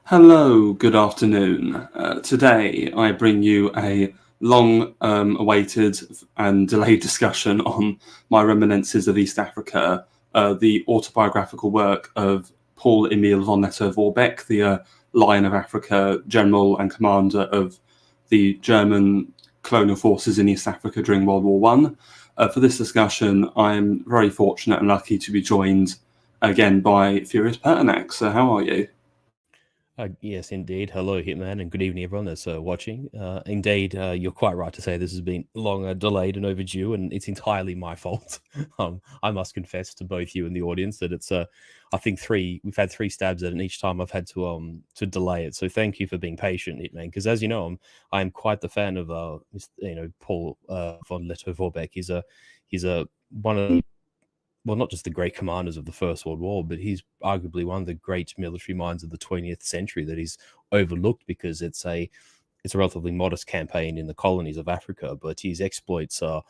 Hello, good afternoon. Today I bring you a long awaited and delayed discussion on my Reminiscences of East Africa, the autobiographical work of Paul Emil von Lettow-Vorbeck, the Lion of Africa, general and commander of the German colonial forces in East Africa during World War One. For this discussion, I'm very fortunate and lucky to be joined again by Furius Pertinax. So how are you? Yes, indeed. Hello, Hitman, and good evening, everyone that's watching. Indeed, you're quite right to say this has been long delayed and overdue, and it's entirely my fault. I must confess to both you and the audience that it's, I think we've had three stabs at it, and each time I've had to delay it. So thank you for being patient, Hitman, because as you know, I'm quite the fan of Paul von Lettow-Vorbeck. He's a one of the, well, not just the great commanders of the First World War, but he's arguably one of the great military minds of the 20th century that he's overlooked because it's a relatively modest campaign in the colonies of Africa, but his exploits are,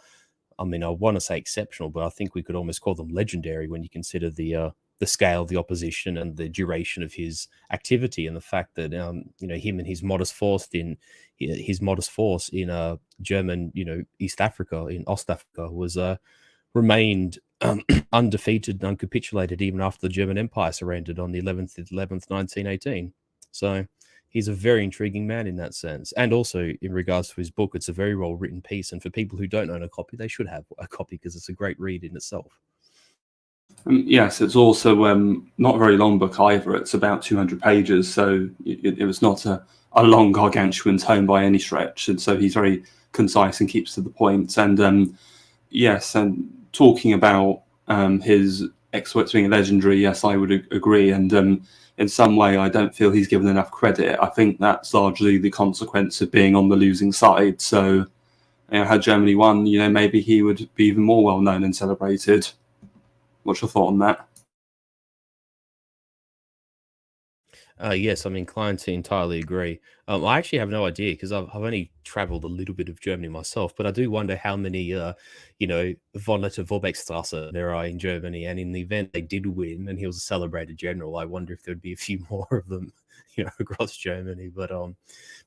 I mean, I want to say exceptional, but I think we could almost call them legendary when you consider the scale of the opposition and the duration of his activity, and the fact that him and his modest force in German East Africa, in Ostafrika, was remained undefeated and uncapitulated even after the German Empire surrendered on the 11th, 1918. So he's a very intriguing man in that sense. And also in regards to his book, it's a very well-written piece. And for people who don't own a copy, they should have a copy because it's a great read in itself. Yes, it's also not a very long book either. It's about 200 pages, so it was not a long gargantuan tome by any stretch. And so he's very concise and keeps to the point. And yes, and talking about his exploits being legendary, yes, I would agree. And in some way, I don't feel he's given enough credit. I think that's largely the consequence of being on the losing side. So, had Germany won, maybe he would be even more well known and celebrated. What's your thought on that? Yes, I'm inclined to entirely agree. I actually have no idea because I've only traveled a little bit of Germany myself, but I do wonder how many, von Lettow-Vorbeckstrasse there are in Germany. And in the event they did win and he was a celebrated general, I wonder if there'd be a few more of them, across Germany. But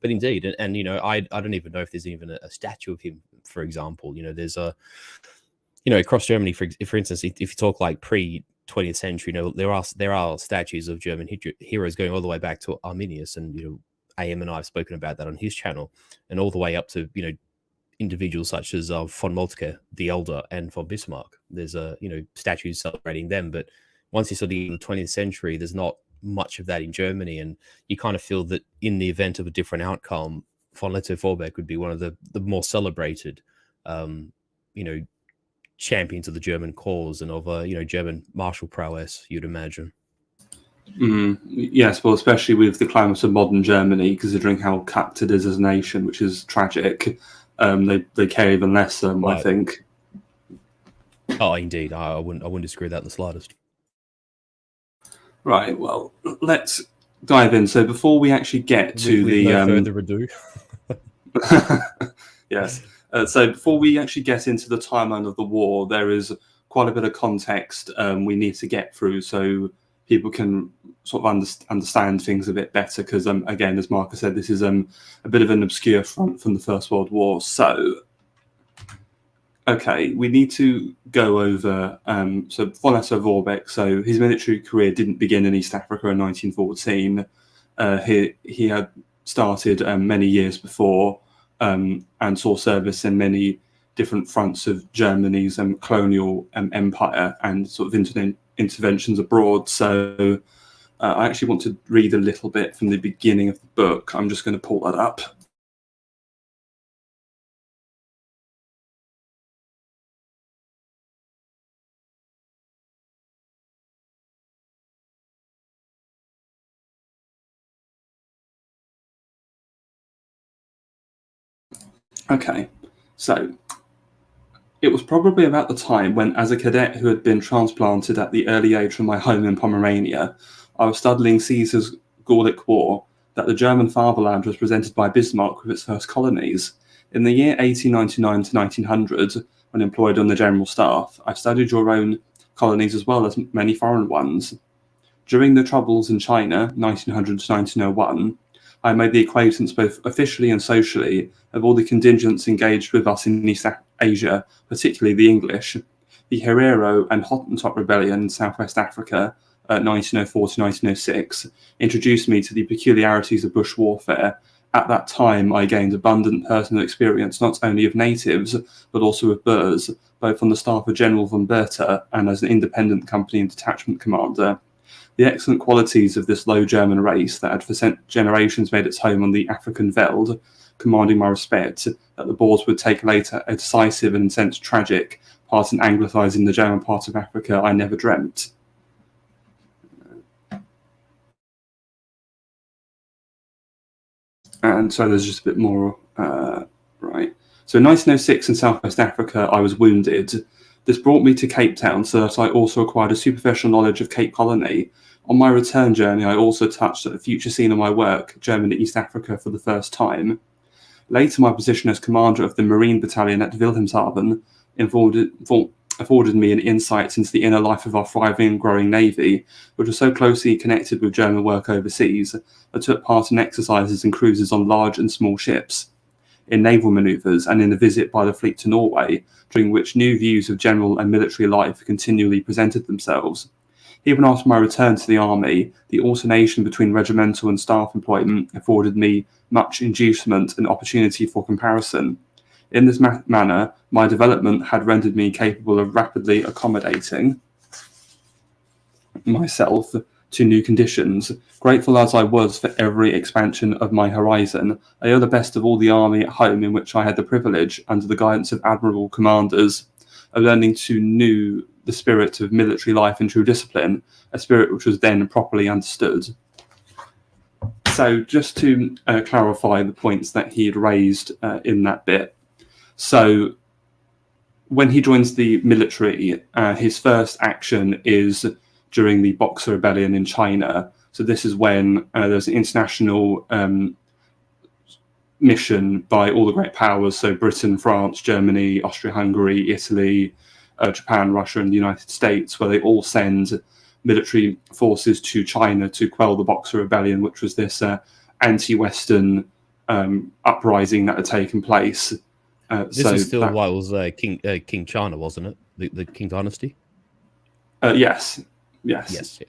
indeed, and I don't even know if there's even a statue of him, for example. There's across Germany, for instance, if you talk like pre-20th century, there are statues of German heroes going all the way back to Arminius, and AM and I have spoken about that on his channel, and all the way up to individuals such as von Moltke the Elder and von Bismarck. There's statues celebrating them, but once you sort of in the 20th century, there's not much of that in Germany, and you kind of feel that in the event of a different outcome, von Lettow-Vorbeck would be one of the more celebrated champions of the German cause and of German martial prowess, you'd imagine. Yes, well, especially with the climate of modern Germany, considering how capped it is as a nation, which is tragic, they care even less. I think. Oh, indeed, I wouldn't disagree with that in the slightest. Right. Well, let's dive in. So before we actually get to with no further ado. Yes. So before we actually get into the timeline of the war, there is quite a bit of context we need to get through so people can sort of understand things a bit better. Because again, as Marcus said, this is a bit of an obscure front from the First World War. So, okay, we need to go over so von Lettow-Vorbeck. So his military career didn't begin in East Africa in 1914. He had started many years before. And saw service in many different fronts of Germany's colonial empire and sort of interventions abroad. So I actually want to read a little bit from the beginning of the book. I'm just going to pull that up. Okay, so it was probably about the time when, as a cadet who had been transplanted at the early age from my home in Pomerania, I was studying Caesar's Gallic War, that the German fatherland was presented by Bismarck with its first colonies. In the year 1899 to 1900, when employed on the general staff, I studied your own colonies as well as many foreign ones. During the Troubles in China, 1900 to 1901, I made the acquaintance both officially and socially of all the contingents engaged with us in East Asia, particularly the English. The Herero and Hottentot Rebellion in Southwest Africa, 1904 to 1906, introduced me to the peculiarities of bush warfare. At that time, I gained abundant personal experience not only of natives, but also of Boers, both on the staff of General von Bertha and as an independent company and detachment commander. The excellent qualities of this Low German race that had for generations made its home on the African veld, commanding my respect, that the Boers would take later a decisive and in a sense tragic part in Anglicising the German part of Africa, I never dreamt. And so there's just a bit more, right. So in 1906 in Southwest Africa, I was wounded. This brought me to Cape Town so that I also acquired a superficial knowledge of Cape Colony. On my return journey, I also touched at the future scene of my work, German East Africa, for the first time. Later, my position as commander of the Marine Battalion at Wilhelmshaven afforded me an insight into the inner life of our thriving and growing navy, which was so closely connected with German work overseas. I took part in exercises and cruises on large and small ships, in naval manoeuvres, and in a visit by the fleet to Norway, during which new views of general and military life continually presented themselves. Even after my return to the army, the alternation between regimental and staff employment afforded me much inducement and opportunity for comparison. In this manner, my development had rendered me capable of rapidly accommodating myself to new conditions. Grateful as I was for every expansion of my horizon, I owe the best of all the army at home, in which I had the privilege, under the guidance of admirable commanders, of learning to know the spirit of military life and true discipline, a spirit which was then properly understood. So just to clarify the points that he had raised in that bit. So when he joins the military, his first action is during the Boxer Rebellion in China. So this is when there's an international mission by all the great powers, so Britain, France, Germany, Austria-Hungary, Italy, Japan, Russia, and the United States, where they all send military forces to China to quell the Boxer Rebellion, which was this anti-Western uprising that had taken place. This is still while it was King China, wasn't it? The King Dynasty? Yes. Yeah, this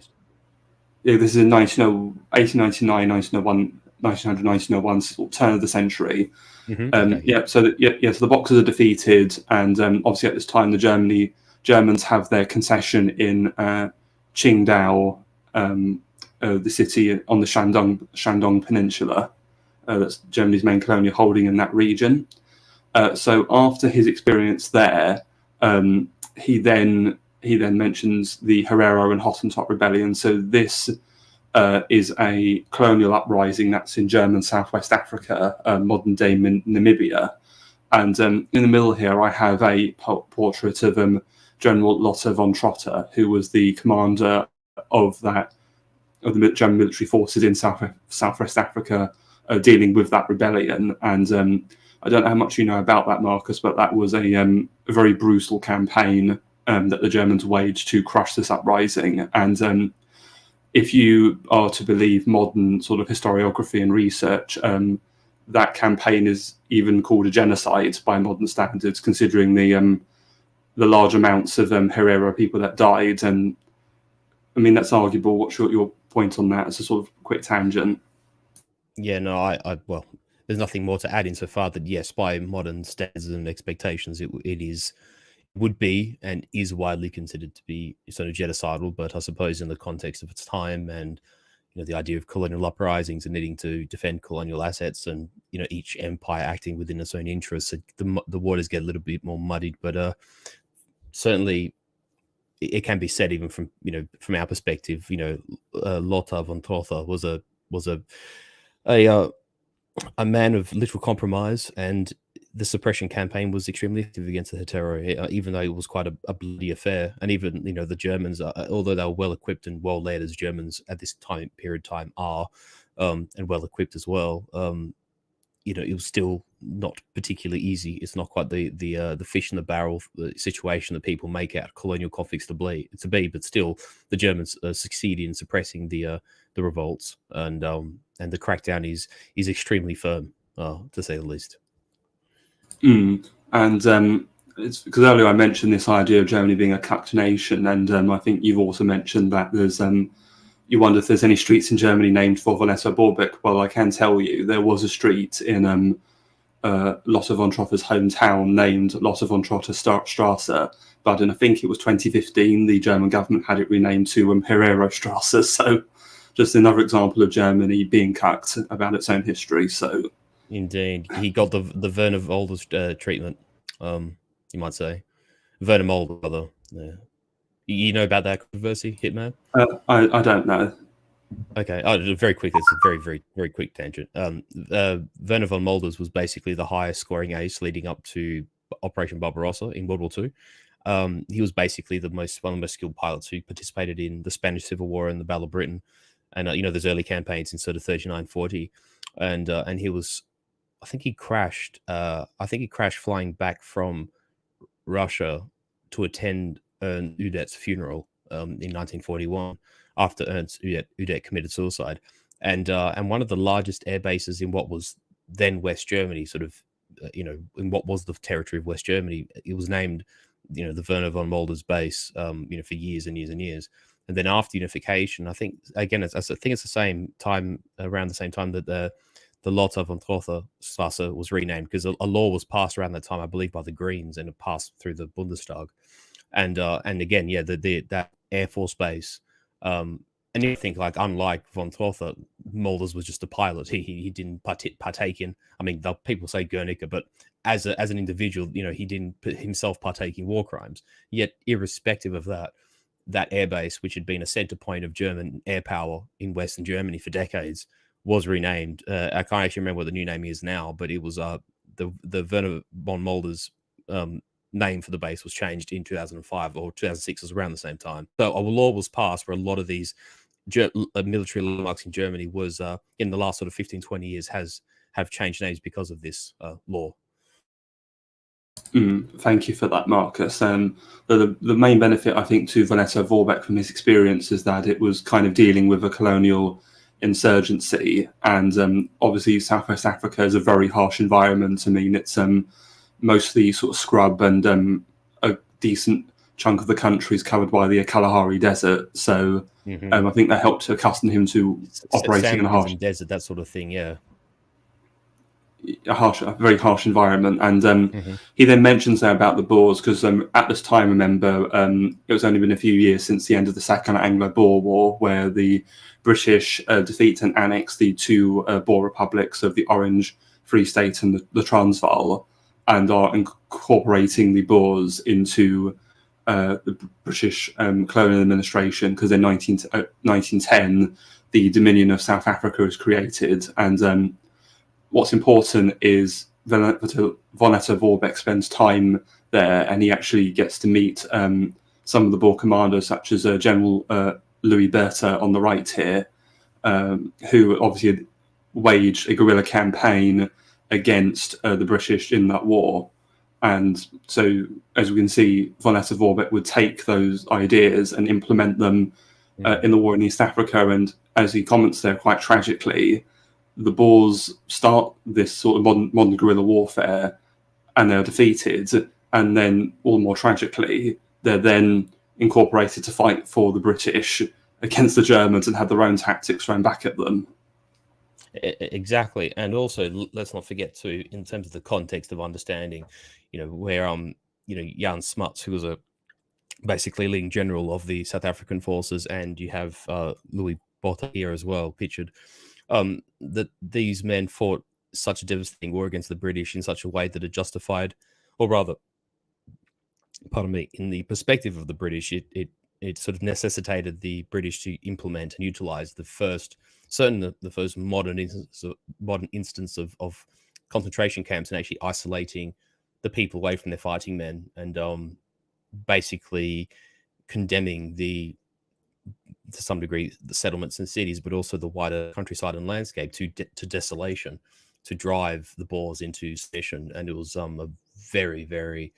is in 1899, 1901, 1900, 1901, so turn of the century. So the Boxers are defeated, and obviously at this time the Germans have their concession in Qingdao, the city on the Shandong Peninsula. That's Germany's main colonial holding in that region. So after his experience there, he then mentions the Herero and Hottentot Rebellion. So this is a colonial uprising that's in German Southwest Africa, modern-day Namibia. And in the middle here, I have a portrait of General Lettow von Trotter, who was the commander of the German military forces in Southwest Africa, dealing with that rebellion. And I don't know how much you know about that, Marcus, but that was a very brutal campaign that the Germans waged to crush this uprising. And if you are to believe modern sort of historiography and research, that campaign is even called a genocide by modern standards, considering the large amounts of Herero people that died. And I mean, that's arguable. What's your point on that as a sort of quick tangent? Yeah, no, I well, there's nothing more to add insofar that, yes, by modern standards and expectations, it would be and is widely considered to be sort of genocidal. But I suppose in the context of its time, and the idea of colonial uprisings and needing to defend colonial assets, and each empire acting within its own interests, the waters get a little bit more muddied. But certainly it can be said, even from from our perspective, Lettow von Trotter was a man of little compromise, and the suppression campaign was extremely effective against the Hetero, even though it was quite a bloody affair. And even the Germans, although they were well equipped and well led, as Germans at this time are, and well equipped as well, it was still not particularly easy. It's not quite the fish in the barrel situation that people make out colonial conflicts to be. But still, the Germans succeed in suppressing the revolts, and the crackdown is extremely firm, to say the least. And it's because earlier I mentioned this idea of Germany being a cucked nation, and I think you've also mentioned that there's you wonder if there's any streets in Germany named for Walter Borbeck. Well, I can tell you there was a street in Lotte von Trotter's hometown named Lotte von Trotter Strasse, but I think it was 2015 the German government had it renamed to Herero Strasse. So just another example of Germany being cucked about its own history. So indeed, he got the Werner Molder's treatment, you might say. Werner Molder, rather. Yeah. You know about that controversy, Hitman? I don't know. Okay, very quick. It's a very, very, very quick tangent. Werner von Molders was basically the highest scoring ace leading up to Operation Barbarossa in World War II. He was basically one of the most skilled pilots who participated in the Spanish Civil War and the Battle of Britain, and those early campaigns in sort of 39-40, and he was, I think he crashed flying back from Russia to attend Ernst Udet's funeral in 1941 after Ernst Udet committed suicide. And one of the largest air bases in what was then West Germany, sort of, in what was the territory of West Germany, it was named, the Werner von Molders base, for years and years and years. And then after unification, I think, again, it's the same time, around the same time that the Lotte von Trotter Strasse was renamed, because a law was passed around that time, I believe, by the Greens, and it passed through the Bundestag. And again, yeah, that Air Force base. And you think, like, unlike von Trotter, Molders was just a pilot. He didn't partake in. I mean, people say Guernica, but as an individual, he didn't himself partake in war crimes. Yet, irrespective of that airbase, which had been a center point of German air power in Western Germany for decades, was renamed. I can't actually remember what the new name is now, but it was the Werner von Molders name for the base was changed in 2005 or 2006, was around the same time. So a law was passed where a lot of these military landmarks in Germany was in the last sort of 15-20 years have changed names because of this law. Thank you for that, Marcus. The main benefit, I think, to Walter Vorbeck from his experience is that it was kind of dealing with a colonial insurgency, and obviously Southwest Africa is a very harsh environment. I mean, it's mostly sort of scrub, and a decent chunk of the country is covered by the Kalahari Desert. So I think that helped to accustom him to operating in a harsh desert, that sort of thing. Yeah. A very harsh environment. And he then mentions there about the Boers, because at this time, remember, it was only been a few years since the end of the Second Anglo-Boer War, where the British defeat and annex the two Boer republics of the Orange Free State and the Transvaal, and are incorporating the Boers into the British colonial administration, because in 1910 the Dominion of South Africa is created. And what's important is Walter Vorbeck spends time there, and he actually gets to meet some of the Boer commanders, such as General Louis Bertha on the right here, who obviously had waged a guerrilla campaign against the British in that war. And so, as we can see, Walter Vorbeck would take those ideas and implement them in the war in East Africa. And as he comments there, quite tragically, the Boers start this sort of modern guerrilla warfare, and they're defeated. And then, all more tragically, they're then incorporated to fight for the British against the Germans and have their own tactics thrown back at them. Exactly. And also, let's not forget too, in terms of the context of understanding, where Jan Smuts, who was basically leading general of the South African forces, and you have Louis Botha here as well, pictured, that these men fought such a devastating war against the British in such a way that it justified, or rather, pardon me, in the perspective of the British, it sort of necessitated the British to implement and utilize the first modern instance of concentration camps, and actually isolating the people away from their fighting men, and basically condemning to some degree the settlements and cities, but also the wider countryside and landscape to desolation, to drive the Boers into sedition, and it was a very, very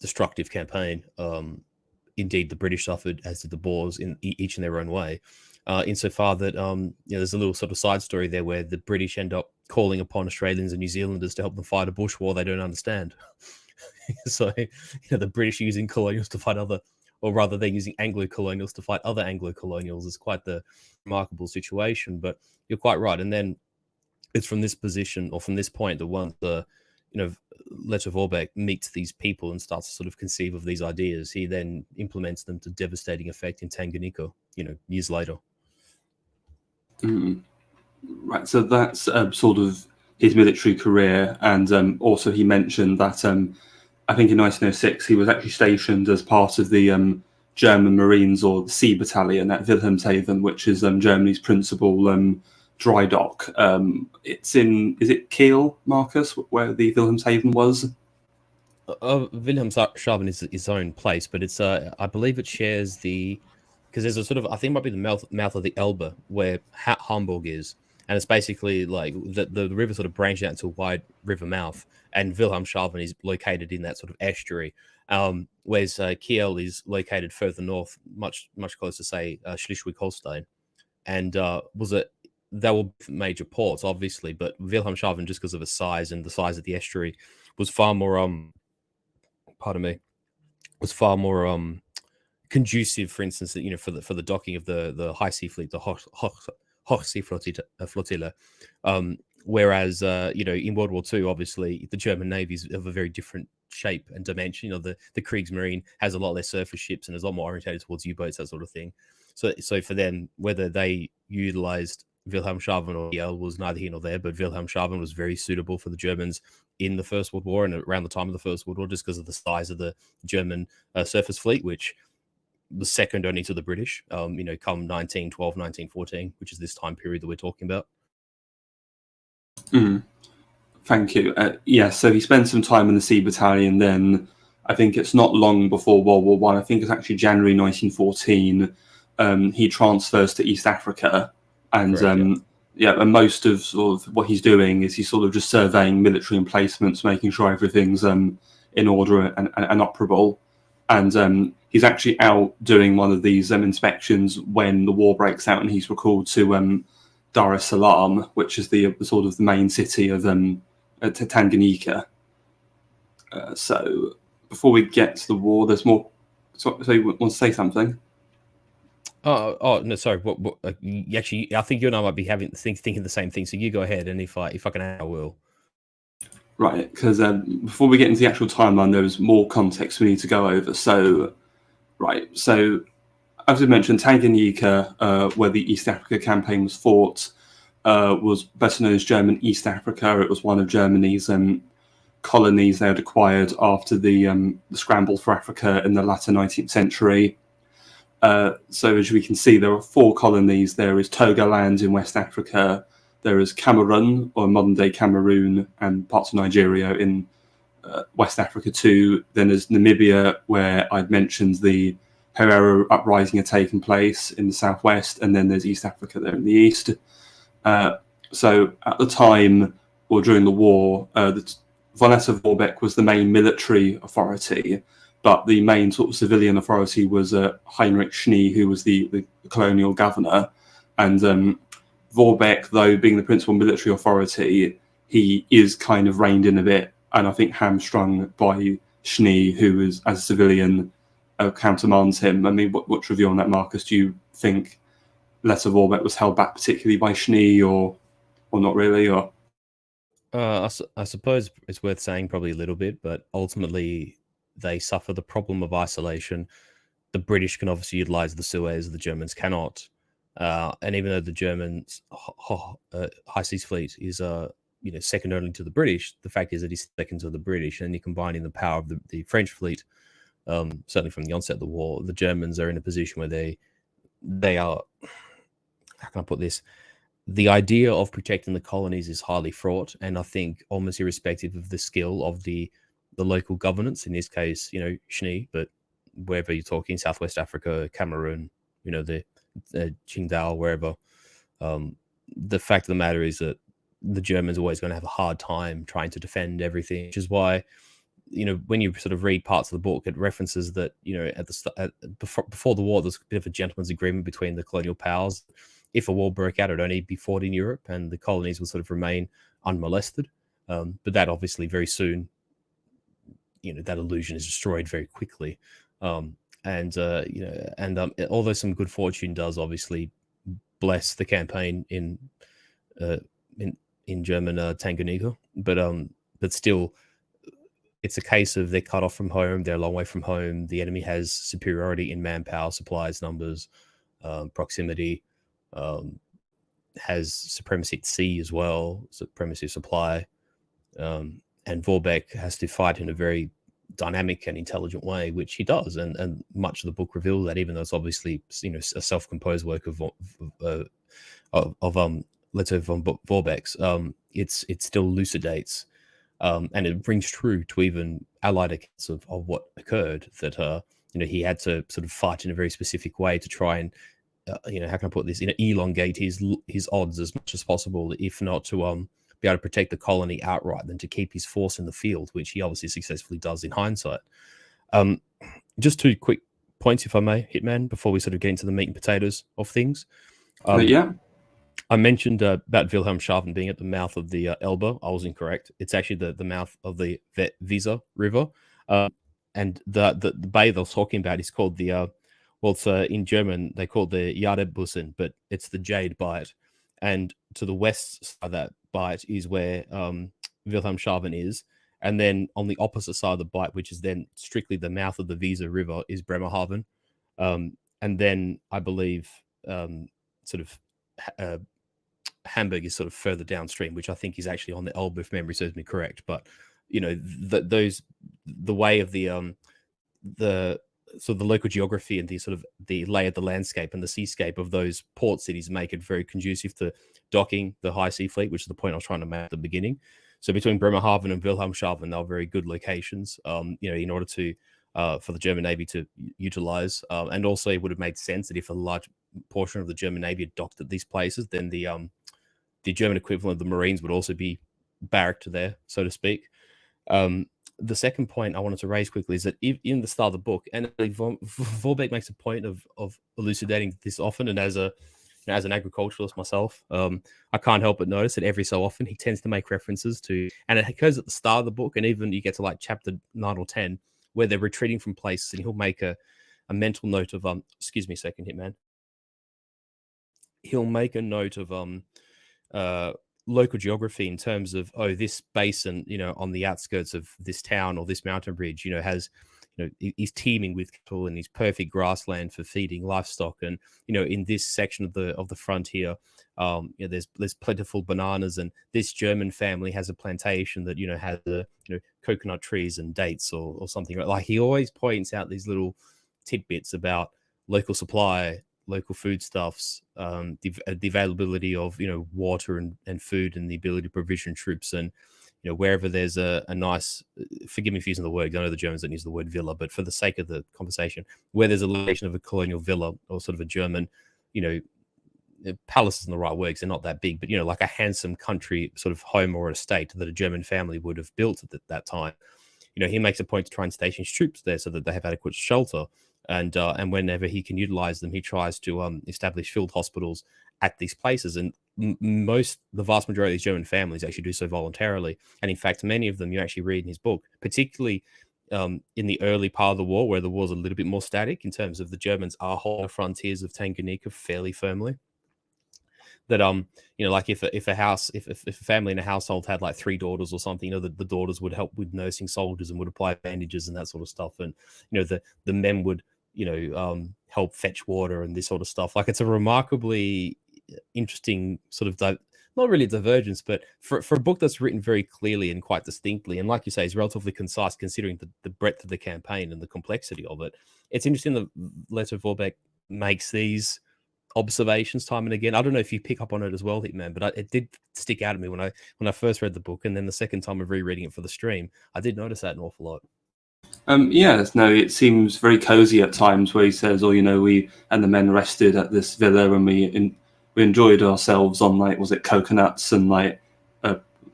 destructive campaign. Indeed, the British suffered, as did the Boers, in each in their own way. Insofar that there's a little sort of side story there where the British end up calling upon Australians and New Zealanders to help them fight a bush war they don't understand. So, the British using colonials to fight other, or rather, they're using Anglo-colonials to fight other Anglo-colonials is quite the remarkable situation. But you're quite right. And then it's from this position, or from this point, that once Lettow meets these people and starts to sort of conceive of these ideas, he then implements them to devastating effect in Tanganyika, years later. Right, so that's sort of his military career, and also he mentioned that I think in 1906 he was actually stationed as part of the German Marines, or the Sea Battalion, at Wilhelmshaven, which is Germany's principal dry dock. Is it Kiel, Marcus, where the Wilhelmshaven was? Wilhelmshaven is its own place, but it's I believe it shares because there's a sort of, I think it might be the mouth of the Elbe where Hamburg is, and it's basically like the river sort of branches out into a wide river mouth, and Wilhelmshaven is located in that sort of estuary, whereas Kiel is located further north, much closer to, say, Schleswig-Holstein, and they were major ports, obviously, but Wilhelmshaven, just because of its size and the size of the estuary, was far more conducive, for instance, for the docking of the high sea fleet, the Hochseeflottille. Whereas in World War II, obviously the German Navy is of a very different shape and dimension. The Kriegsmarine has a lot less surface ships and is a lot more orientated towards U-boats, that sort of thing. So for them, whether they utilized Wilhelmshaven or Kiel was neither here nor there, but Wilhelmshaven was very suitable for the Germans in the First World War and around the time of the First World War, just because of the size of the German surface fleet, which was second only to the British, come 1912, 1914, which is this time period that we're talking about. Thank you. So he spent some time in the Sea Battalion. Then I think it's not long before World War One. I think it's actually January 1914. He transfers to East Africa, and correct, and most of sort of what he's doing is he's sort of just surveying military emplacements, making sure everything's in order and operable. And he's actually out doing one of these inspections when the war breaks out, and he's recalled to Dar es Salaam, which is the sort of the main city of Tanganyika. So before we get to the war, there's more. So you want to say something? Oh no, sorry. What actually, I think you and I might be thinking the same thing. So you go ahead, and if I can, I will. Right, because before we get into the actual timeline, there's more context we need to go over. So as we mentioned, Tanganyika, where the East Africa campaign was fought, was better known as German East Africa. It was one of Germany's colonies they had acquired after the scramble for Africa in the latter 19th century. So as we can see, there are 4 colonies. There is Togoland in West Africa. There is Cameroon, or modern-day Cameroon, and parts of Nigeria in West Africa too. Then there's Namibia, where I'd mentioned the Herero uprising had taken place in the southwest, and then there's East Africa there in the east. So at the time, or during the war, von Lettow was the main military authority, but the main sort of civilian authority was Heinrich Schnee, who was the colonial governor. And Vorbeck, though being the principal military authority, he is kind of reined in a bit, and I think hamstrung by Schnee, who is, as a civilian, countermands him. I mean, what's your view on that, Marcus? Do you think Lettow was held back particularly by Schnee, or not really? Or I suppose it's worth saying probably a little bit, but ultimately they suffer the problem of isolation. The British can obviously utilize the Suez, the Germans cannot. And even though the Germans' high seas fleet is second only to the British, the fact is that he's second to the British, and you're combining the power of the French fleet. Certainly from the onset of the war, the Germans are in a position where they are, how can I put this? The idea of protecting the colonies is highly fraught, and I think almost irrespective of the skill of the local governance, in this case, Schnee, but wherever you're talking, Southwest Africa, Cameroon, the Qingdao, wherever. The fact of the matter is that the Germans are always going to have a hard time trying to defend everything, which is why, when you sort of read parts of the book, it references that, before the war, there's a bit of a gentleman's agreement between the colonial powers. If a war broke out, it'd only be fought in Europe, and the colonies would sort of remain unmolested. But that obviously very soon, that illusion is destroyed very quickly. Although some good fortune does obviously bless the campaign in German Tanganyika, but still, it's a case of they're cut off from home, they're a long way from home. The enemy has superiority in manpower, supplies, numbers, proximity, has supremacy at sea as well, supremacy of supply, and Vorbeck has to fight in a very dynamic and intelligent way, which he does, and much of the book reveals that, even though it's obviously a self-composed work of Lettow von Vorbeck's, it still elucidates, and it rings true to even Allied accounts of what occurred, that he had to sort of fight in a very specific way to try and how can I put this, elongate his odds as much as possible, if not to be able to protect the colony outright, than to keep his force in the field, which he obviously successfully does in hindsight. Just 2 quick points, if I may, Hitman, before we sort of get into the meat and potatoes of things. Yeah. I mentioned about Wilhelmshaven being at the mouth of the Elbe. I was incorrect. It's actually the mouth of the Weser River. And the bay they're talking about is called the, it's in German, they call it the Jadebusen, but it's the Jade Bight. And to the west side of that bight is where Wilhelmshaven is. And then on the opposite side of the bight, which is then strictly the mouth of the Weser River, is Bremerhaven. And then I believe Hamburg is sort of further downstream, which I think is actually on the Elbe, if memory serves me correct. But the way of the local geography and the lay of the landscape and the seascape of those port cities make it very conducive to docking the high sea fleet, which is the point I was trying to make at the beginning. So between Bremerhaven and Wilhelmshaven, they were very good locations, in order to for the German Navy to utilize. And also, it would have made sense that if a large portion of the German Navy had docked at these places, then the German equivalent of the Marines would also be barracked there, so to speak. The second point I wanted to raise quickly is that in the start of the book, and Vorbeck makes a point of elucidating this often, and as an agriculturalist myself, I can't help but notice that every so often he tends to make references to, and it occurs at the start of the book, and even you get to like chapter 9 or 10, where they're retreating from places, and he'll make a mental note of, excuse me a second, Hitman. He'll make a note of local geography in terms of, this basin, on the outskirts of this town or this mountain ridge, has, is teeming with cattle and is perfect grassland for feeding livestock. And, in this section of the frontier, there's plentiful bananas, and this German family has a plantation that, has coconut trees and dates or something. Like, he always points out these little tidbits about local supply, local foodstuffs, the availability of water and food, and the ability to provision troops, and wherever there's a nice, forgive me for using the word, I know the Germans don't use the word villa, but for the sake of the conversation, where there's a location of a colonial villa or sort of a German, palace isn't the right word because they're not that big, but like a handsome country sort of home or estate that a German family would have built at that time. He makes a point to try and station his troops there so that they have adequate shelter. And whenever he can utilize them, he tries to establish field hospitals at these places. And the vast majority of these German families actually do so voluntarily. And in fact, many of them you actually read in his book, particularly in the early part of the war, where the war's a little bit more static in terms of the Germans are holding the frontiers of Tanganyika fairly firmly. That like if a family in a household had like 3 daughters or something, the daughters would help with nursing soldiers and would apply bandages and that sort of stuff, and the men would help fetch water and this sort of stuff. Like, it's a remarkably interesting sort of not really a divergence, but for a book that's written very clearly and quite distinctly, and like you say, is relatively concise considering the breadth of the campaign and the complexity of it. It's interesting that Lettow Vorbeck makes these observations time and again. I don't know if you pick up on it as well, Hitman, but it did stick out at me when I first read the book, and then the second time of rereading it for the stream, I did notice that an awful lot. It seems very cozy at times, where he says, we and the men rested at this villa, and we enjoyed ourselves on, like, was it coconuts and like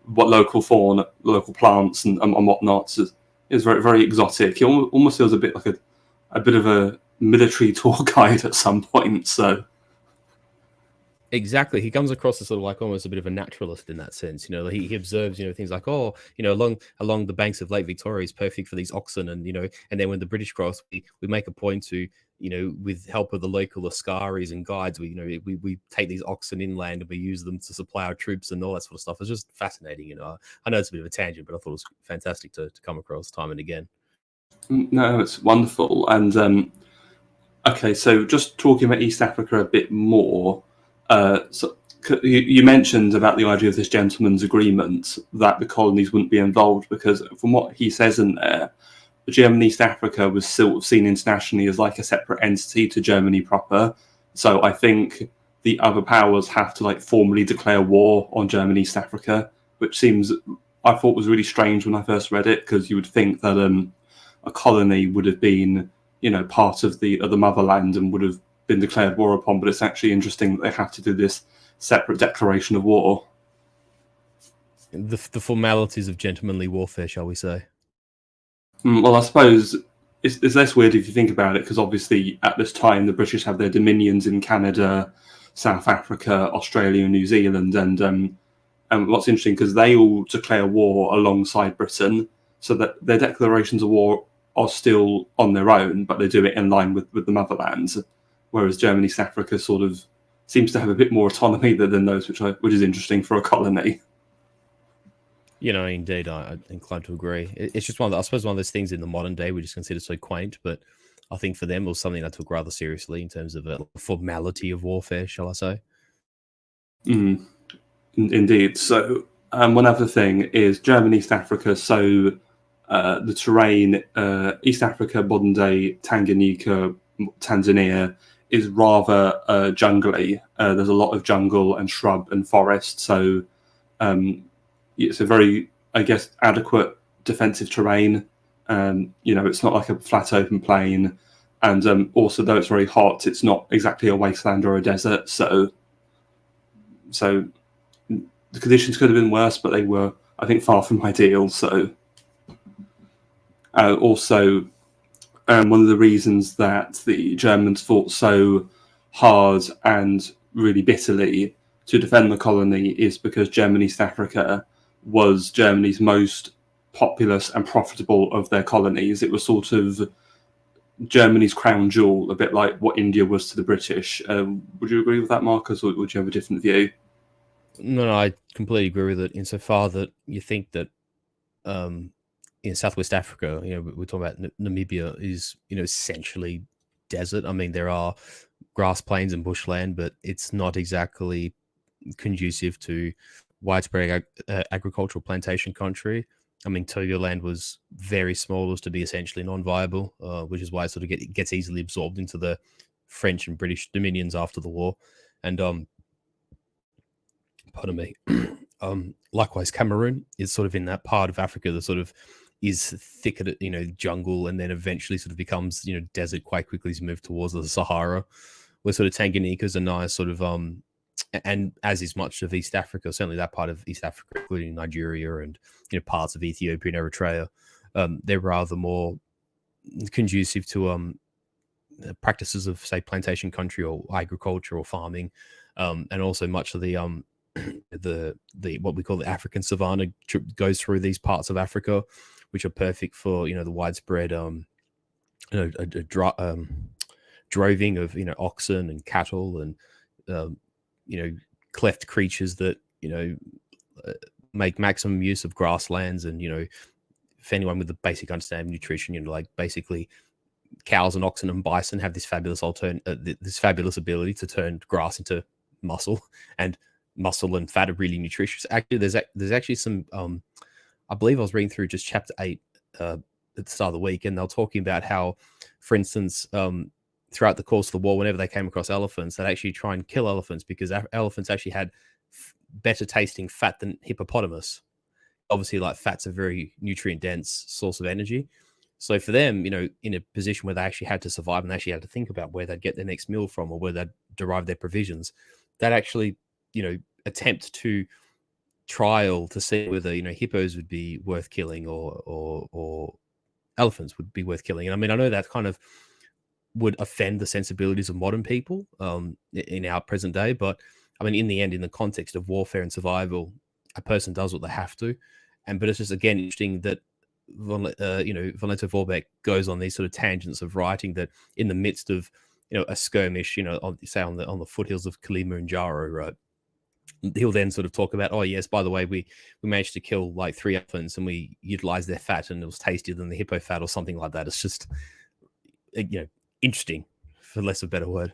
what local fauna, local plants, and whatnot is very very exotic. It almost feels a bit like a bit of a military tour guide at some point. So exactly, he comes across as sort of like almost a bit of a naturalist in that sense. You know, he observes, you know, things like, oh, you know, along the banks of Lake Victoria is perfect for these oxen, and you know, and then when the British cross, we make a point to, you know, with help of the local askaris and guides, we, you know, we take these oxen inland and we use them to supply our troops and all that sort of stuff. It's just fascinating, you know. I know it's a bit of a tangent, but I thought it was fantastic to come across time and again. no, it's wonderful. And okay, so just talking about East Africa a bit more. So you mentioned about the idea of this gentleman's agreement that the colonies wouldn't be involved because, from what he says in there, Germany East Africa was sort of seen internationally as like a separate entity to Germany proper. So I think the other powers have to like formally declare war on Germany East Africa, which seems I thought was really strange when I first read it because you would think that a colony would have been part of the motherland and would have been declared war upon. But it's actually interesting that they have to do this separate declaration of war. The formalities of gentlemanly warfare, shall we say? Well, I suppose it's less weird if you think about it, because obviously at this time the British have their dominions in Canada, South Africa, Australia, and New Zealand, and what's interesting because they all declare war alongside Britain, so that their declarations of war are still on their own, but they do it in line with the motherland. Whereas Germany, South Africa, sort of seems to have a bit more autonomy than those, which is interesting for a colony. You know, indeed, I'm inclined to agree. It's just I suppose one of those things in the modern day we just consider so quaint, but I think for them it was something I took rather seriously in terms of a formality of warfare, shall I say? Indeed. So one other thing is Germany, East Africa. So the terrain, East Africa, modern day Tanganyika, Tanzania, is rather jungly. There's a lot of jungle and shrub and forest. So it's a very, I guess, adequate defensive terrain. It's not like a flat open plain. And also, though it's very hot, it's not exactly a wasteland or a desert. So the conditions could have been worse, but they were, I think, far from ideal. So also, one of the reasons that the Germans fought so hard and really bitterly to defend the colony is because Germany East Africa was Germany's most populous and profitable of their colonies. It was sort of Germany's crown jewel, a bit like what India was to the British. Would you agree with that, Marcus, or would you have a different view? No, I completely agree with it. Insofar that you think that in Southwest Africa, you know, we're talking about Namibia is, you know, essentially desert. I mean, there are grass plains and bushland, but it's not exactly conducive to widespread agricultural plantation country. I mean, Togoland was very small as to be essentially non-viable, which is why it sort of gets easily absorbed into the French and British dominions after the war. And pardon me. Likewise, Cameroon is sort of in that part of Africa that sort of is thicker, you know, jungle, and then eventually sort of becomes, you know, desert quite quickly as you move towards the Sahara. Where sort of Tanganyika is a nice sort of and as is much of East Africa, certainly that part of East Africa, including Nigeria and, you know, parts of Ethiopia and Eritrea, they're rather more conducive to practices of, say, plantation country or agriculture or farming, and also much of the the what we call the African savanna goes through these parts of Africa, which are perfect for, you know, the widespread droving of, you know, oxen and cattle and you know, cleft creatures that, you know, make maximum use of grasslands. And, you know, for anyone with the basic understanding of nutrition, you know, like basically cows and oxen and bison have this fabulous this fabulous ability to turn grass into muscle, and muscle and fat are really nutritious. Actually, there's actually some I believe I was reading through just chapter 8 at the start of the week, and they're talking about how, for instance, throughout the course of the war, whenever they came across elephants, they'd actually try and kill elephants because elephants actually had better tasting fat than hippopotamus. Obviously, like, fat's a very nutrient dense source of energy. So for them, you know, in a position where they actually had to survive and they actually had to think about where they'd get their next meal from or where they'd derive their provisions, that actually, you know, attempt to trial to see whether hippos would be worth killing or elephants would be worth killing. And I mean, I know that kind of would offend the sensibilities of modern people in our present day, but I mean, in the end, in the context of warfare and survival, a person does what they have to. But it's just again interesting that Valenta Vorbeck goes on these sort of tangents of writing that in the midst of a skirmish, say on the foothills of Kilimanjaro, right? He'll then sort of talk about, oh yes, by the way, we managed to kill like 3 elephants and we utilized their fat and it was tastier than the hippo fat or something like that. It's just interesting, for less of a better word.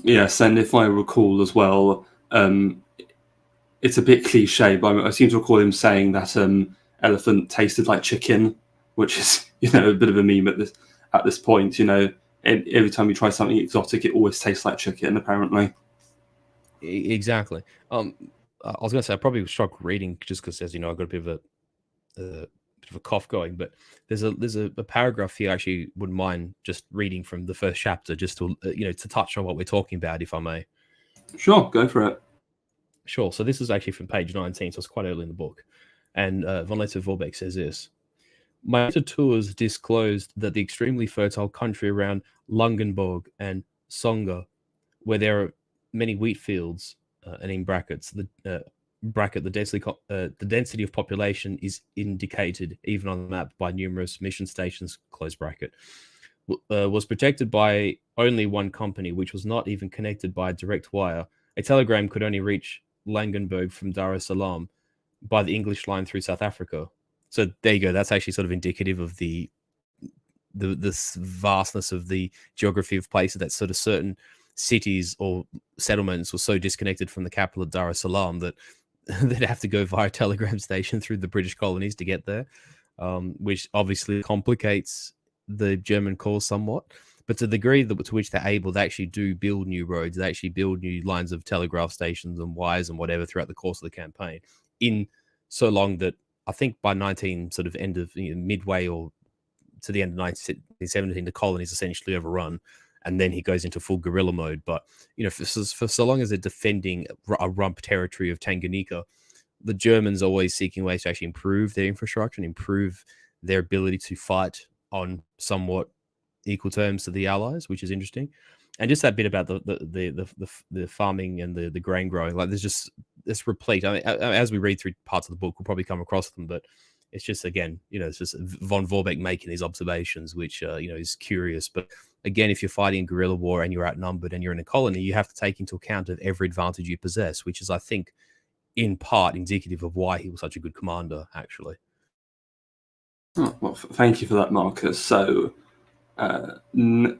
Yes, and if I recall as well, it's a bit cliche, but I seem to recall him saying that elephant tasted like chicken, which is a bit of a meme at this point. Every time you try something exotic, it always tastes like chicken, apparently. Exactly. I was going to say I probably struggle reading just because, as you know, I've got a bit of a cough going. But there's a paragraph here I actually wouldn't mind just reading from the first chapter, just to to touch on what we're talking about, if I may. Sure, go for it. Sure. So this is actually from page 19, so it's quite early in the book. And von Lettow-Vorbeck says this: my later tours disclosed that the extremely fertile country around Lungenburg and Songa, where there are many wheat fields, and in brackets, the density of population is indicated even on the map by numerous mission stations, close bracket, was protected by only one company, which was not even connected by a direct wire. A telegram could only reach Langenberg from Dar es Salaam by the English line through South Africa. So there you go. That's actually sort of indicative of the vastness of the geography of places, that sort of certain cities or settlements were so disconnected from the capital of Dar es Salaam that they'd have to go via telegram station through the British colonies to get there, which obviously complicates the German cause somewhat. But to the degree to which they're able, they actually do build new roads, they actually build new lines of telegraph stations and wires and whatever throughout the course of the campaign, in so long that I think by end of midway or to the end of 1917, the colony is essentially overrun, and then he goes into full guerrilla mode. But for so long as they're defending a rump territory of Tanganyika, the Germans are always seeking ways to actually improve their infrastructure and improve their ability to fight on somewhat equal terms to the Allies, which is interesting. And just that bit about the farming and the grain growing, like it's replete. I mean, as we read through parts of the book, we'll probably come across them, but it's just, again, it's just von Vorbeck making these observations, which is curious. But again, if you're fighting guerrilla war and you're outnumbered and you're in a colony, you have to take into account of every advantage you possess, which is, I think, in part indicative of why he was such a good commander, actually. Oh, well, thank you for that, Marcus. So,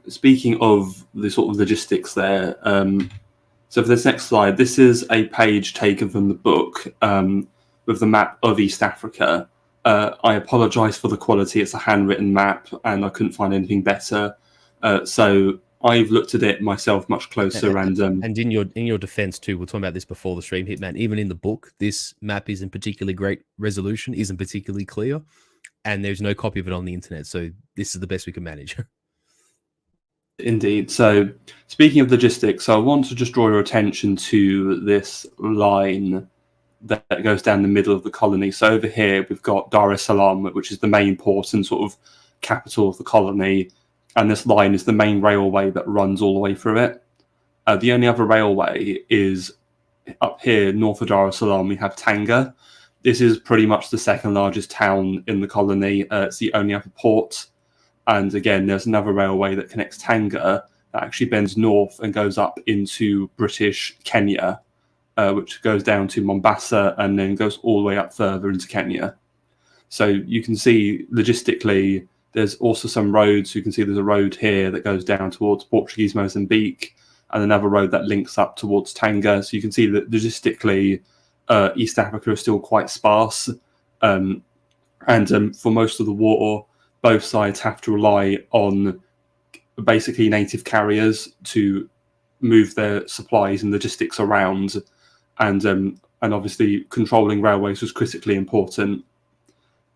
speaking of the sort of logistics there, so for this next slide, this is a page taken from the book with the map of East Africa. I apologise for the quality. It's a handwritten map, and I couldn't find anything better. So I've looked at it myself much closer. And in your defence too, we'll talk about this before the stream, Hitman. Even in the book, this map isn't particularly great resolution, isn't particularly clear, and there's no copy of it on the internet. So this is the best we can manage. Indeed. So speaking of logistics, I want to just draw your attention to this line that goes down the middle of the colony. So over here, we've got Dar es Salaam, which is the main port and sort of capital of the colony. And this line is the main railway that runs all the way through it. The only other railway is up here, north of Dar es Salaam, we have Tanga. This is pretty much the second largest town in the colony. It's the only other port. And again, there's another railway that connects Tanga that actually bends north and goes up into British Kenya, which goes down to Mombasa and then goes all the way up further into Kenya. So you can see logistically, there's also some roads. You can see there's a road here that goes down towards Portuguese Mozambique and another road that links up towards Tanga. So you can see that logistically, East Africa is still quite sparse. And for most of the war, both sides have to rely on basically native carriers to move their supplies and logistics around. And obviously controlling railways was critically important.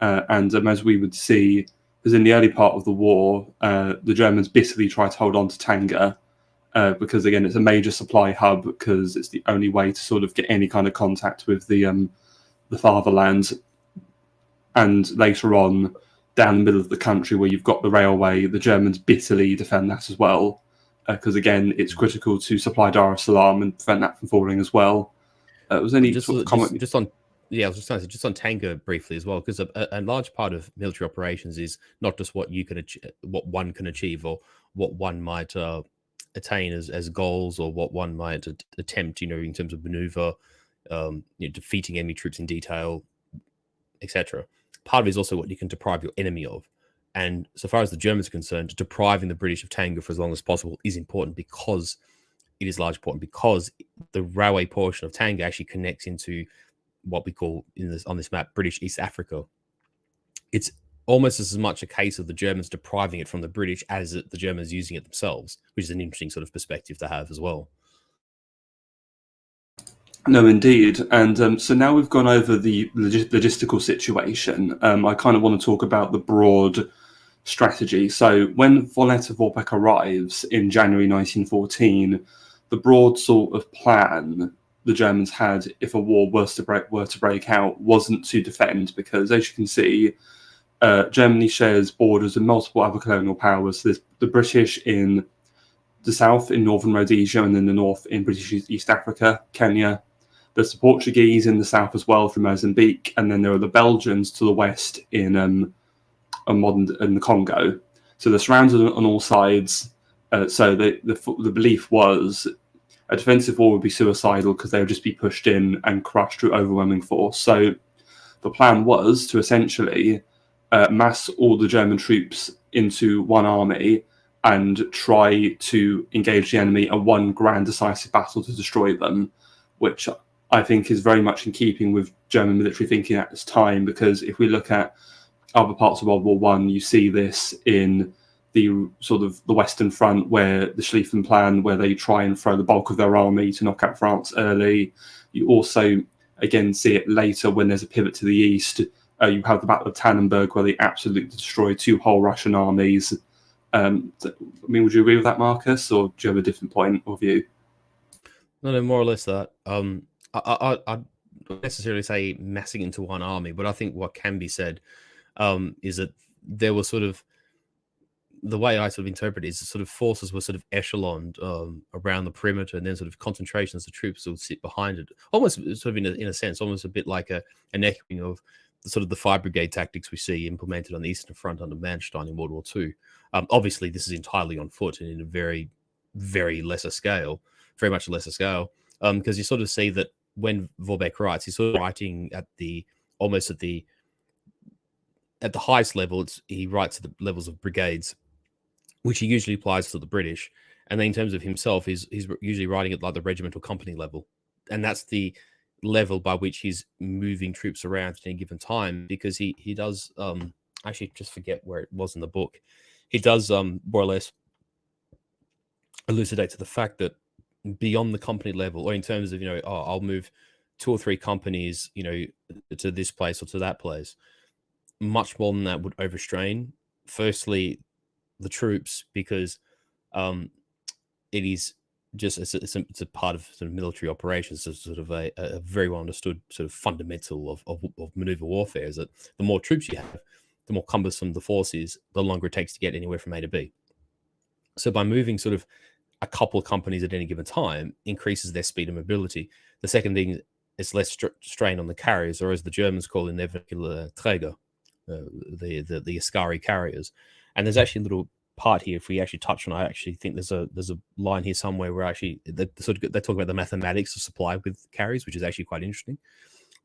As we would see, because in the early part of the war, the Germans bitterly tried to hold on to Tanga, because again, it's a major supply hub because it's the only way to sort of get any kind of contact with the fatherland. And later on, down the middle of the country where you've got the railway, the Germans bitterly defend that as well, because again, it's critical to supply Dar es Salaam and prevent that from falling as well. Was any sort of comment? Just on, yeah, I was just saying, just on Tanga briefly as well, because a large part of military operations is not just what you can what one can achieve, or what one might attain as goals, or what one might attempt, in terms of maneuver, defeating enemy troops in detail, etc. Part of it is also what you can deprive your enemy of. And so far as the Germans are concerned, depriving the British of Tanga for as long as possible is important, because it is largely important, because the railway portion of Tanga actually connects into what we call on this map British East Africa. It's almost as much a case of the Germans depriving it from the British as the Germans using it themselves, which is an interesting sort of perspective to have as well. No, indeed. And so now we've gone over the logistical situation. I kind of want to talk about the broad strategy. So when von Lettow arrives in January 1914, the broad sort of plan the Germans had, if a war were to break out, wasn't to defend, because as you can see, Germany shares borders with multiple other colonial powers. There's the British in the south, in northern Rhodesia, and in the north in British East Africa, Kenya. There's the Portuguese in the south as well, from Mozambique, and then there are the Belgians to the west in the Congo. So they're surrounded on all sides. So the belief was a defensive war would be suicidal, because they would just be pushed in and crushed through overwhelming force. So the plan was to essentially mass all the German troops into one army and try to engage the enemy in one grand decisive battle to destroy them, which I think is very much in keeping with German military thinking at this time, because if we look at other parts of World War One, you see this in the sort of the Western Front, where the Schlieffen Plan, where they try and throw the bulk of their army to knock out France early. You also, again, see it later when there's a pivot to the east. You have the Battle of Tannenberg, where they absolutely destroy two whole Russian armies. I mean, would you agree with that, Marcus, or do you have a different point of view? No, more or less that. I'd not necessarily say massing into one army, but I think what can be said is that there was sort of, the way I sort of interpret it is, the sort of forces were sort of echeloned around the perimeter, and then sort of concentrations of troops would sit behind it, almost sort of in a sense, almost a bit like an echoing of the sort of the fire brigade tactics we see implemented on the Eastern Front under Manstein in World War II. Obviously, this is entirely on foot and in a very, very lesser scale, very much a lesser scale, because you sort of see that when Vorbeck writes, he's sort of writing at the highest level. He writes at the levels of brigades, which he usually applies to the British. And then in terms of himself, he's usually writing at like the regimental company level. And that's the level by which he's moving troops around at any given time, because he does, actually just forget where it was in the book. He does more or less elucidate to the fact that beyond the company level, or in terms of, I'll move 2 or 3 companies, to this place or to that place, much more than that would overstrain, firstly, the troops, because it is just it's a part of sort of military operations. It's sort of a very well understood sort of fundamental of maneuver warfare, is that the more troops you have, the more cumbersome the force is, the longer it takes to get anywhere from A to B. So by moving sort of a couple of companies at any given time increases their speed and mobility. The second thing is less strain on the carriers, or as the Germans call in their vernacular, Träger, the askari carriers. And there's actually a little part here, if we actually touch on, I actually think there's a line here somewhere where actually they talk about the mathematics of supply with carriers, which is actually quite interesting.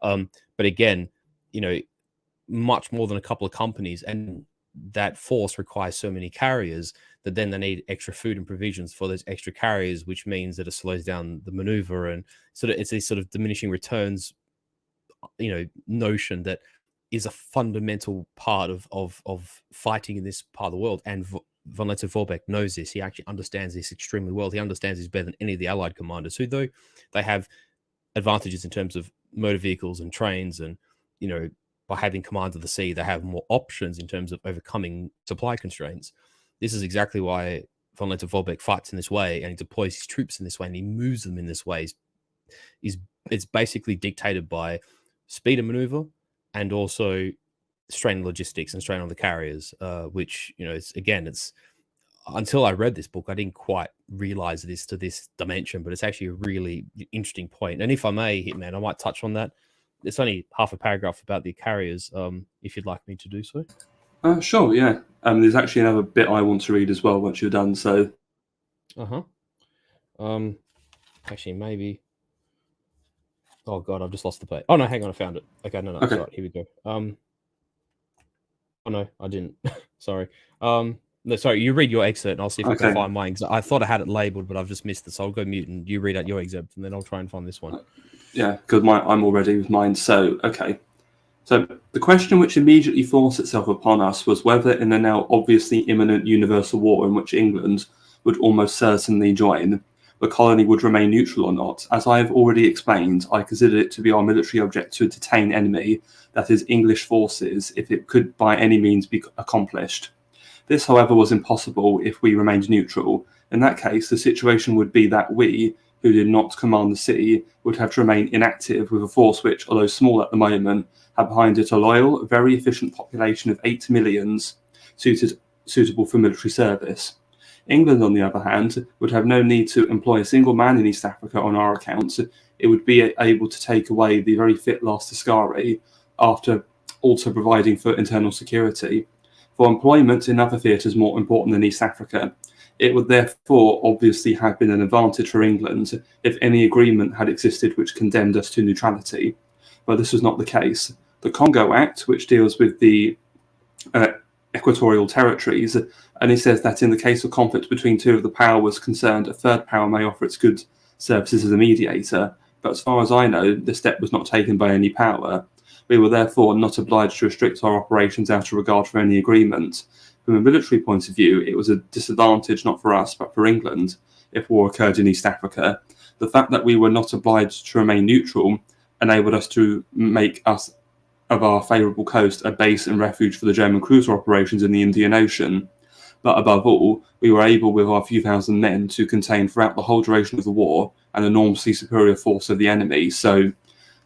But again, much more than a couple of companies, and that force requires so many carriers that then they need extra food and provisions for those extra carriers, which means that it slows down the maneuver, and sort of it's this sort of diminishing returns, notion that is a fundamental part of fighting in this part of the world. And von Lettow-Vorbeck knows this. He actually understands this extremely well. He understands this better than any of the Allied commanders, who, though they have advantages in terms of motor vehicles and trains, and by having command of the sea, they have more options in terms of overcoming supply constraints. This is exactly why von Lettow fights in this way and he deploys his troops in this way and he moves them in this way is it's basically dictated by speed of maneuver and also strain on logistics and strain on the carriers, which, you know, it's until I read this book, I didn't quite realize this to this dimension, but it's actually a really interesting point. And if I may, Hitman, I might touch on that. It's only half a paragraph about the carriers, if you'd like me to do so. Sure, yeah. There's actually another bit I want to read as well once you're done, so... Actually, maybe... Oh, God, I've just lost the page. Oh, no, hang on, I found it. Okay, no, okay. Sorry, here we go. Oh, no, I didn't. Sorry. No, sorry, you read your excerpt and I'll see if I can find mine. I thought I had it labeled, but I've just missed it. So I'll go mute and you read out your excerpt and then I'll try and find this one. Yeah, because I'm all ready with mine. So, okay. So the question which immediately forced itself upon us was whether in the now obviously imminent universal war in which England would almost certainly join, the colony would remain neutral or not. As I have already explained, I considered it to be our military object to detain enemy, that is English forces, if it could by any means be accomplished. This, however, was impossible if we remained neutral. In that case, the situation would be that we, who did not command the sea, would have to remain inactive with a force which, although small at the moment, had behind it a loyal, very efficient population of 8 millions suitable for military service. England, on the other hand, would have no need to employ a single man in East Africa on our account. It would be able to take away the very fit last askari, after also providing for internal security. For employment in other theatres more important than East Africa, it would therefore obviously have been an advantage for England if any agreement had existed which condemned us to neutrality. But this was not the case. The Congo Act, which deals with the equatorial territories, only says that in the case of conflict between two of the powers concerned, a third power may offer its goods services as a mediator. But as far as I know, this step was not taken by any power. We were therefore not obliged to restrict our operations out of regard for any agreement. From a military point of view, it was a disadvantage not for us, but for England, if war occurred in East Africa. The fact that we were not obliged to remain neutral enabled us to make us of our favourable coast a base and refuge for the German cruiser operations in the Indian Ocean. But above all, we were able with our few thousand men to contain throughout the whole duration of the war an enormously superior force of the enemy. So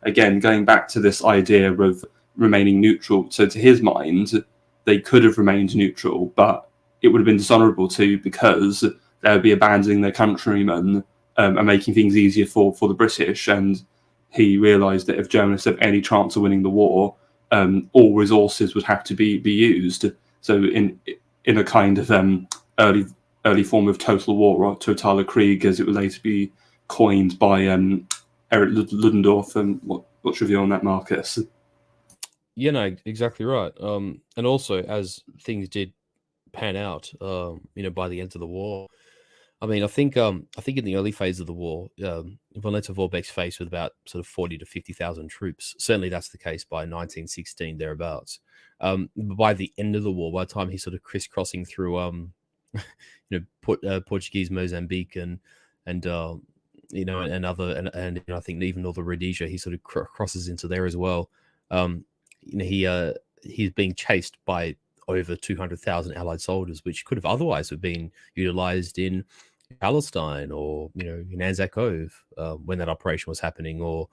again, going back to this idea of remaining neutral, so to his mind, they could have remained neutral, but it would have been dishonourable to, because they would be abandoning their countrymen and making things easier for the British. And he realised that if Germans have any chance of winning the war, all resources would have to be used. So in a kind of early form of total war, or totaler Krieg, as it would later be coined by Erich Ludendorff. And what's your view on that, Marcus? Yeah, no, exactly right. And also, as things did pan out, by the end of the war, I mean, I think in the early phase of the war, von Lettow faced with about sort of 40 to 50,000 troops. Certainly, that's the case by 1916 thereabouts. By the end of the war, by the time he's sort of crisscrossing through, Portuguese Mozambique and other, and I think even northern Rhodesia, he sort of crosses into there as well. He's being chased by over 200,000 Allied soldiers, which could have otherwise have been utilized in Palestine or in Anzac Cove when that operation was happening, or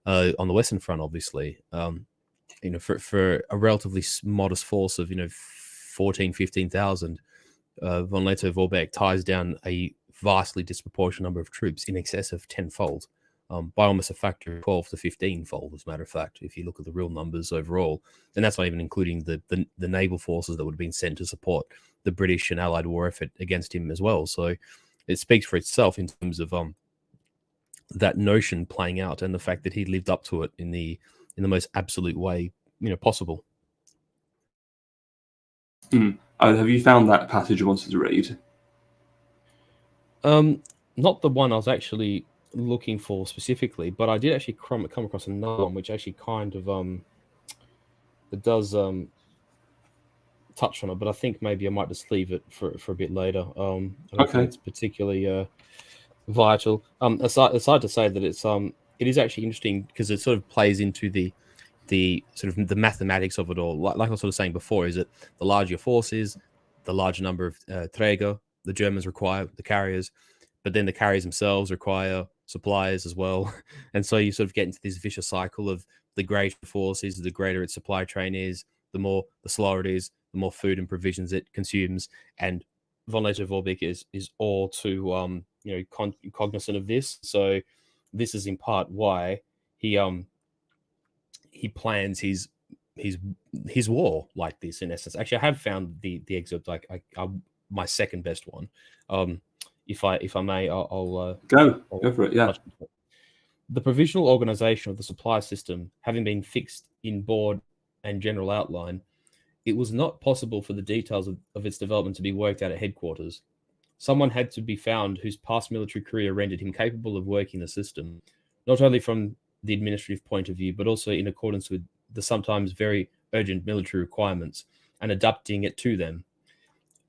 on the Western Front, obviously. For a relatively modest force of 15,000, von Lettow ties down a vastly disproportionate number of troops, in excess of tenfold. By almost a factor of 12 to 15-fold, as a matter of fact, if you look at the real numbers overall. And that's not even including the naval forces that would have been sent to support the British and Allied war effort against him as well. So it speaks for itself in terms of that notion playing out, and the fact that he lived up to it in the most absolute way possible. Have you found that passage you wanted to read? Not the one I was actually looking for specifically, but I did actually come across another one which actually kind of it does touch on it, but I think maybe I might just leave it for a bit later. I don't think it's particularly vital. Aside to say that it is actually interesting because it sort of plays into the sort of the mathematics of it all. Like I was sort of saying before, is that the larger your force is, the larger number of Träger, the Germans require the carriers, but then the carriers themselves require supplies as well. And so you sort of get into this vicious cycle of the greater the force is, the greater its supply chain is, the slower it is, the more food and provisions it consumes. And von Lettow-Vorbeck is all too cognizant of this. So this is in part why he plans his war like this, in essence. Actually, I have found the excerpt, like my second best one. If I may, I'll go for it. Yeah. The provisional organization of the supply system having been fixed in broad and general outline, it was not possible for the details of its development to be worked out at headquarters. Someone had to be found whose past military career rendered him capable of working the system, not only from the administrative point of view, but also in accordance with the sometimes very urgent military requirements and adapting it to them.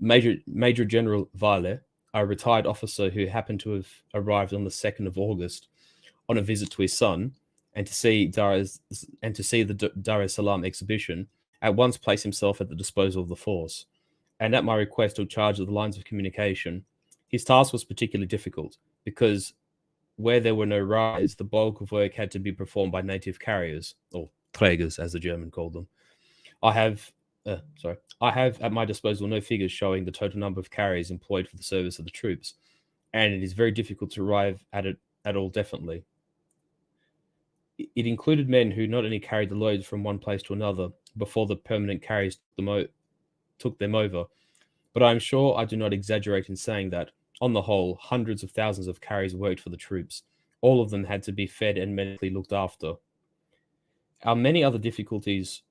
Major General Valle, a retired officer who happened to have arrived on the 2nd of August on a visit to his son and to see the Dar es Salaam exhibition, at once placed himself at the disposal of the force, and at my request took charge of the lines of communication. His task was particularly difficult because where there were no rides, the bulk of work had to be performed by native carriers, or Trägers, as the German called them. I have at my disposal no figures showing the total number of carriers employed for the service of the troops, and it is very difficult to arrive at it at all definitely. It included men who not only carried the loads from one place to another before the permanent carriers took them over, but I am sure I do not exaggerate in saying that, on the whole, hundreds of thousands of carriers worked for the troops. All of them had to be fed and medically looked after. Of our many other difficulties,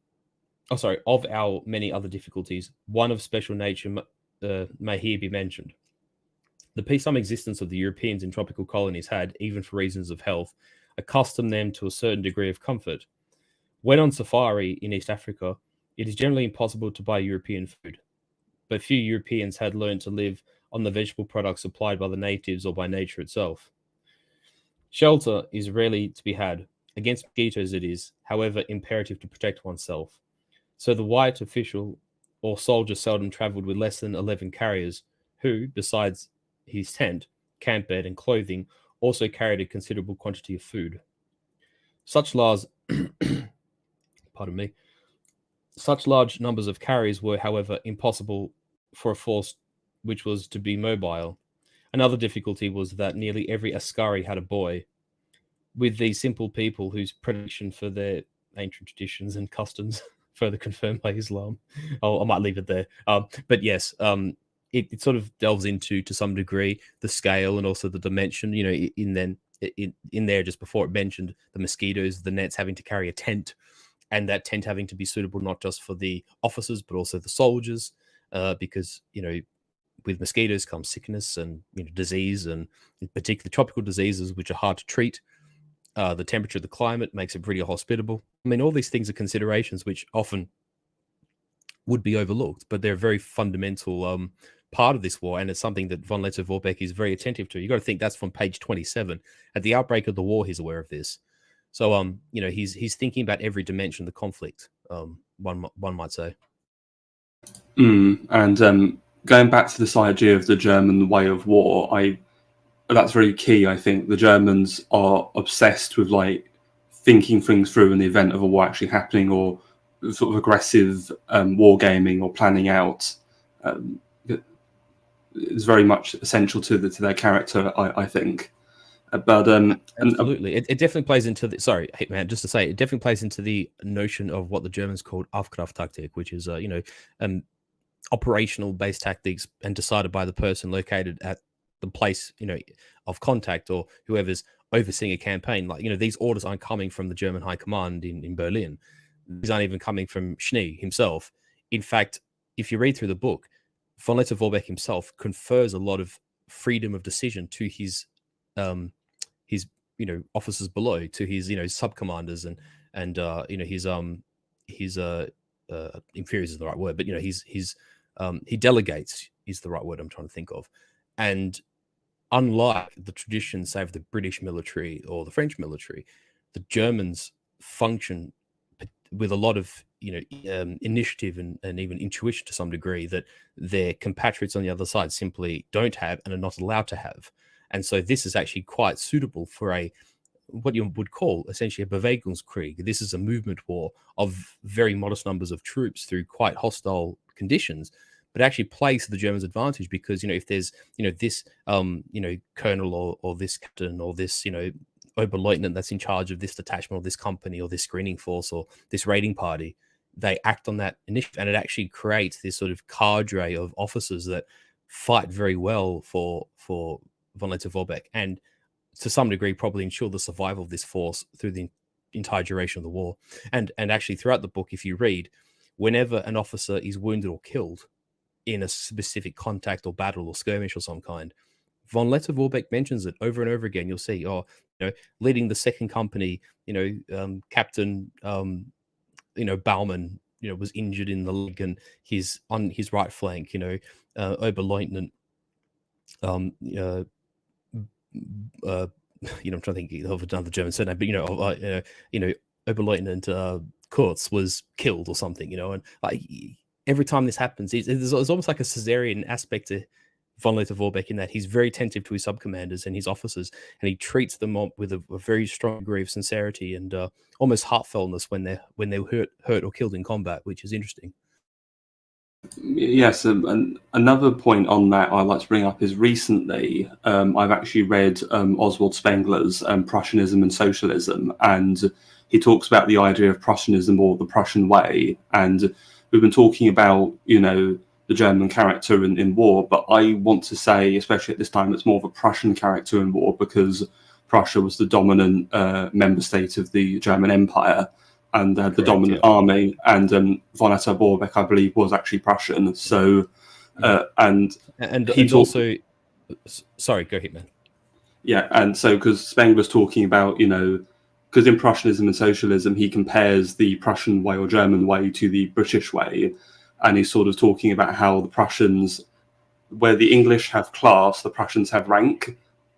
one of special nature may here be mentioned. The peacetime existence of the Europeans in tropical colonies had, even for reasons of health, accustomed them to a certain degree of comfort. When on safari in East Africa, it is generally impossible to buy European food, but few Europeans had learned to live on the vegetable products supplied by the natives or by nature itself. Shelter is rarely to be had. Against mosquitoes it is, however, imperative to protect oneself. So the white official or soldier seldom travelled with less than 11 carriers, who, besides his tent, camp bed, and clothing, also carried a considerable quantity of food. Such large numbers of carriers were, however, impossible for a force which was to be mobile. Another difficulty was that nearly every askari had a boy. With these simple people whose predilection for their ancient traditions and customs, further confirmed by Islam, I might leave it there. But yes, it sort of delves into, to some degree, the scale and also the dimension. In there, just before it mentioned the mosquitoes, the nets having to carry a tent, and that tent having to be suitable not just for the officers but also the soldiers, because with mosquitoes comes sickness and disease, and in particular tropical diseases which are hard to treat. The temperature of the climate makes it pretty hospitable. I mean, all these things are considerations which often would be overlooked, but they're a very fundamental part of this war, and it's something that von Lettow-Vorbeck is very attentive to. You got to think that's from page 27. At the outbreak of the war, he's aware of this. So, he's thinking about every dimension of the conflict. One might say. And going back to this idea of the German way of war, that's very key. I think the Germans are obsessed with thinking things through in the event of a war actually happening, or sort of aggressive wargaming or planning out. Is very much essential to their character, I think. But absolutely, it definitely plays into the. Sorry, man, just to say, it definitely plays into the notion of what the Germans called Aufkrafttaktik, which is operational based tactics and decided by the person located at the place of contact, or whoever's overseeing a campaign. These orders aren't coming from the German high command in Berlin. These aren't even coming from Schnee himself. In fact, if you read through the book, von Lettow-Vorbeck himself confers a lot of freedom of decision to his officers below, to his sub-commanders and his inferiors is the right word, but he delegates is the right word I'm trying to think of. And unlike the tradition, say, of the British military or the French military, the Germans function with a lot of initiative and even intuition to some degree that their compatriots on the other side simply don't have and are not allowed to have. And so this is actually quite suitable for a what you would call essentially a Bewegungskrieg. This is a movement war of very modest numbers of troops through quite hostile conditions, but actually plays to the Germans' advantage because if there's this colonel or this captain or this Oberleutnant that's in charge of this detachment or this company or this screening force or this raiding party, they act on that initiative, and it actually creates this sort of cadre of officers that fight very well for von Lettow-Vorbeck, and to some degree probably ensure the survival of this force through the entire duration of the war. And actually throughout the book, if you read, whenever an officer is wounded or killed in a specific contact or battle or skirmish or some kind, von Lettow-Vorbeck mentions it over and over again. You'll see, leading the second company, Captain, Baumann, was injured in the leg and he's on his right flank, Oberleutnant, I'm trying to think of another German surname, but Oberleutnant Kurz was killed or something, and like every time this happens, there's almost like a Caesarian aspect to von Lettow-Vorbeck in that he's very attentive to his subcommanders and his officers, and he treats them with a very strong degree of sincerity and almost heartfeltness when they're hurt or killed in combat, which is interesting. Yes, and another point on that I'd like to bring up is recently I've actually read Oswald Spengler's Prussianism and Socialism, and he talks about the idea of Prussianism or the Prussian way. And we've been talking about, the German character in war, but I want to say, especially at this time, it's more of a Prussian character in war because Prussia was the dominant member state of the German Empire and the dominant army, and von Lettow-Vorbeck, I believe, was actually Prussian. So, and also, sorry, go ahead, man. Yeah, and so because Spengler's talking about, because in Prussianism and Socialism, he compares the Prussian way or German way to the British way, and he's sort of talking about how the Prussians, where the English have class, the Prussians have rank,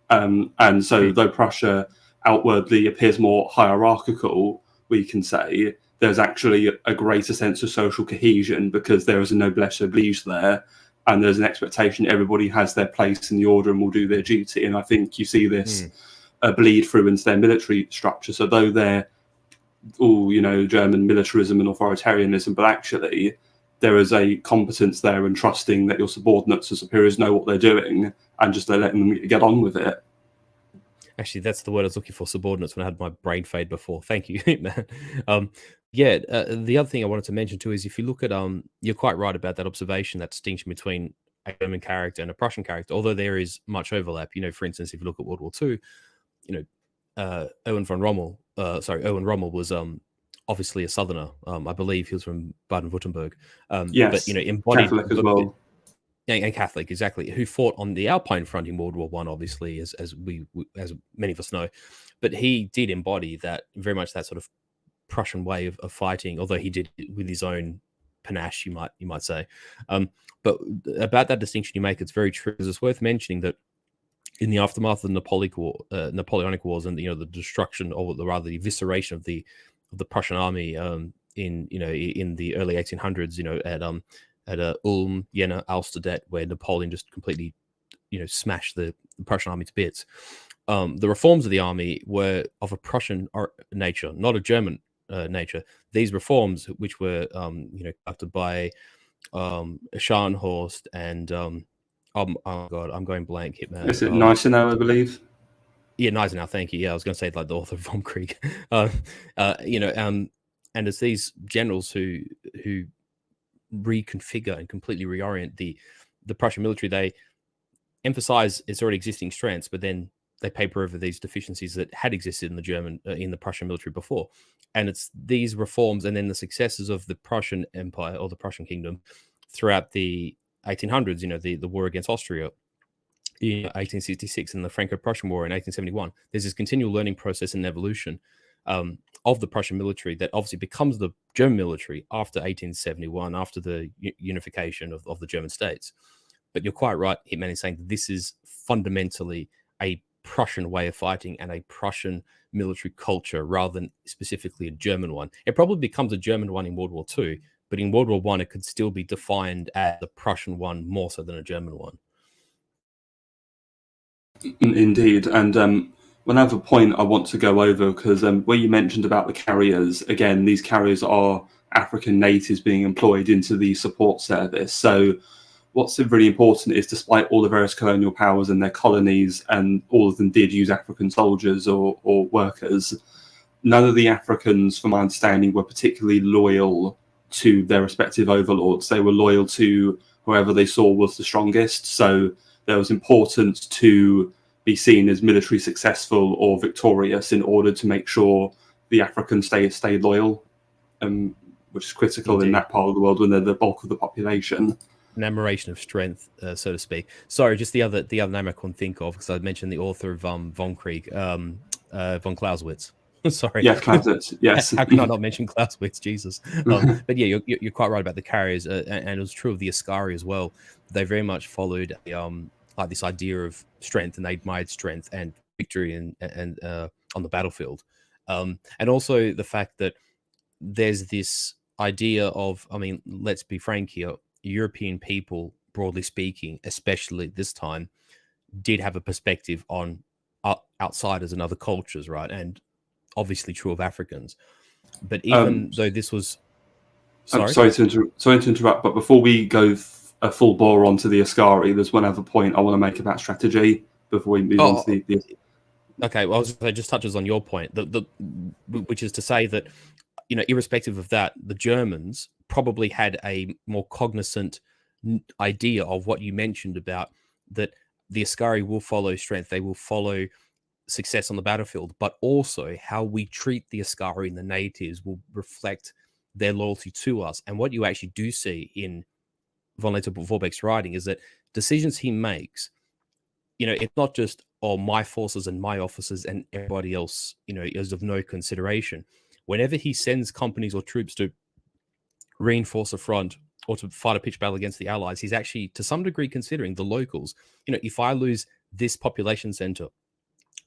and so though Prussia outwardly appears more hierarchical, we can say there's actually a greater sense of social cohesion because there is a noblesse oblige there, and there's an expectation everybody has their place in the order and will do their duty. And I think you see this bleed through into their military structure. So though they're all, German militarism and authoritarianism, but actually there is a competence there and trusting that your subordinates or superiors know what they're doing and just letting them get on with it. Actually, that's the word I was looking for, subordinates, when I had my brain fade before. Thank you, man. The other thing I wanted to mention too is if you look at, you're quite right about that observation, that distinction between a German character and a Prussian character, although there is much overlap. For instance, if you look at World War II, Owen Rommel was obviously a Southerner. I believe he was from Baden-Württemberg. Yes, but embodied Catholic as well. And Catholic, exactly, who fought on the Alpine front in World War I, obviously, as many of us know. But he did embody that, very much that sort of Prussian way of fighting, although he did it with his own panache, you might say. But about that distinction you make, it's very true. It's worth mentioning that in the aftermath of the Napoleonic Wars and the destruction, or rather the evisceration of the Prussian army in the early 1800s, at Ulm, Jena, Austerlitz, where Napoleon just completely, smashed the Prussian army to bits. The reforms of the army were of a Prussian nature, not a German nature. These reforms, which were, conducted by Scharnhorst and, oh God, I'm going blank here, man. Is it Gneisenau, I believe? Yeah, Gneisenau, thank you. Yeah, I was going to say like the author of Vom Krieg. And it's these generals who reconfigure and completely reorient the Prussian military. They emphasize its already existing strengths, but then they paper over these deficiencies that had existed in the Prussian military before. And it's these reforms and then the successes of the Prussian Empire or the Prussian Kingdom throughout the 1800s, the war against Austria in 1866 and the Franco-Prussian War in 1871. There's this continual learning process and evolution of the Prussian military that obviously becomes the German military after 1871, after the unification of the German states. But you're quite right, Hitman, is saying that this is fundamentally a Prussian way of fighting and a Prussian military culture rather than specifically a German one. It probably becomes a German one in World War II, but in World War I, it could still be defined as the Prussian one more so than a German one. Indeed, and one other point I want to go over, because where you mentioned about the carriers, again, these carriers are African natives being employed into the support service. So what's really important is, despite all the various colonial powers and their colonies, and all of them did use African soldiers or workers, none of the Africans, from my understanding, were particularly loyal to their respective overlords. They were loyal to whoever they saw was the strongest. So there was importance to be seen as military successful or victorious in order to make sure the Africans stayed loyal, which is critical Indeed. in that part of the world when they're the bulk of the population. An admiration of strength, so to speak. Sorry, just the other name I couldn't think of, because I mentioned the author of Von Krieg, von Clausewitz. Sorry. Yeah, Clausewitz. Yes. How can I not mention Clausewitz? Jesus. But yeah, you're quite right about the carriers, and it was true of the askari as well. They very much followed like this idea of strength, and they admired strength and victory and on the battlefield, and also the fact that there's this idea of, I mean, let's be frank here, European people, broadly speaking, especially this time, did have a perspective on outsiders and other cultures, right? And obviously true of Africans. But even though this was... Sorry to interrupt, but before we go a full bore onto the askari, there's one other point I want to make about strategy before we move on to the... Okay, well, it just touches on your point, which is to say that, you know, irrespective of that, the Germans probably had a more cognizant idea of what you mentioned about, that the askari will follow strength, they will follow success on the battlefield, but also how we treat the askari and the natives will reflect their loyalty to us. And what you actually do see in von Lettow-Vorbeck's writing is that decisions he makes, you know, it's not just, oh, my forces and my officers and everybody else, you know, is of no consideration. Whenever he sends companies or troops to reinforce a front or to fight a pitched battle against the Allies, he's actually, to some degree, considering the locals. You know, if I lose this population center,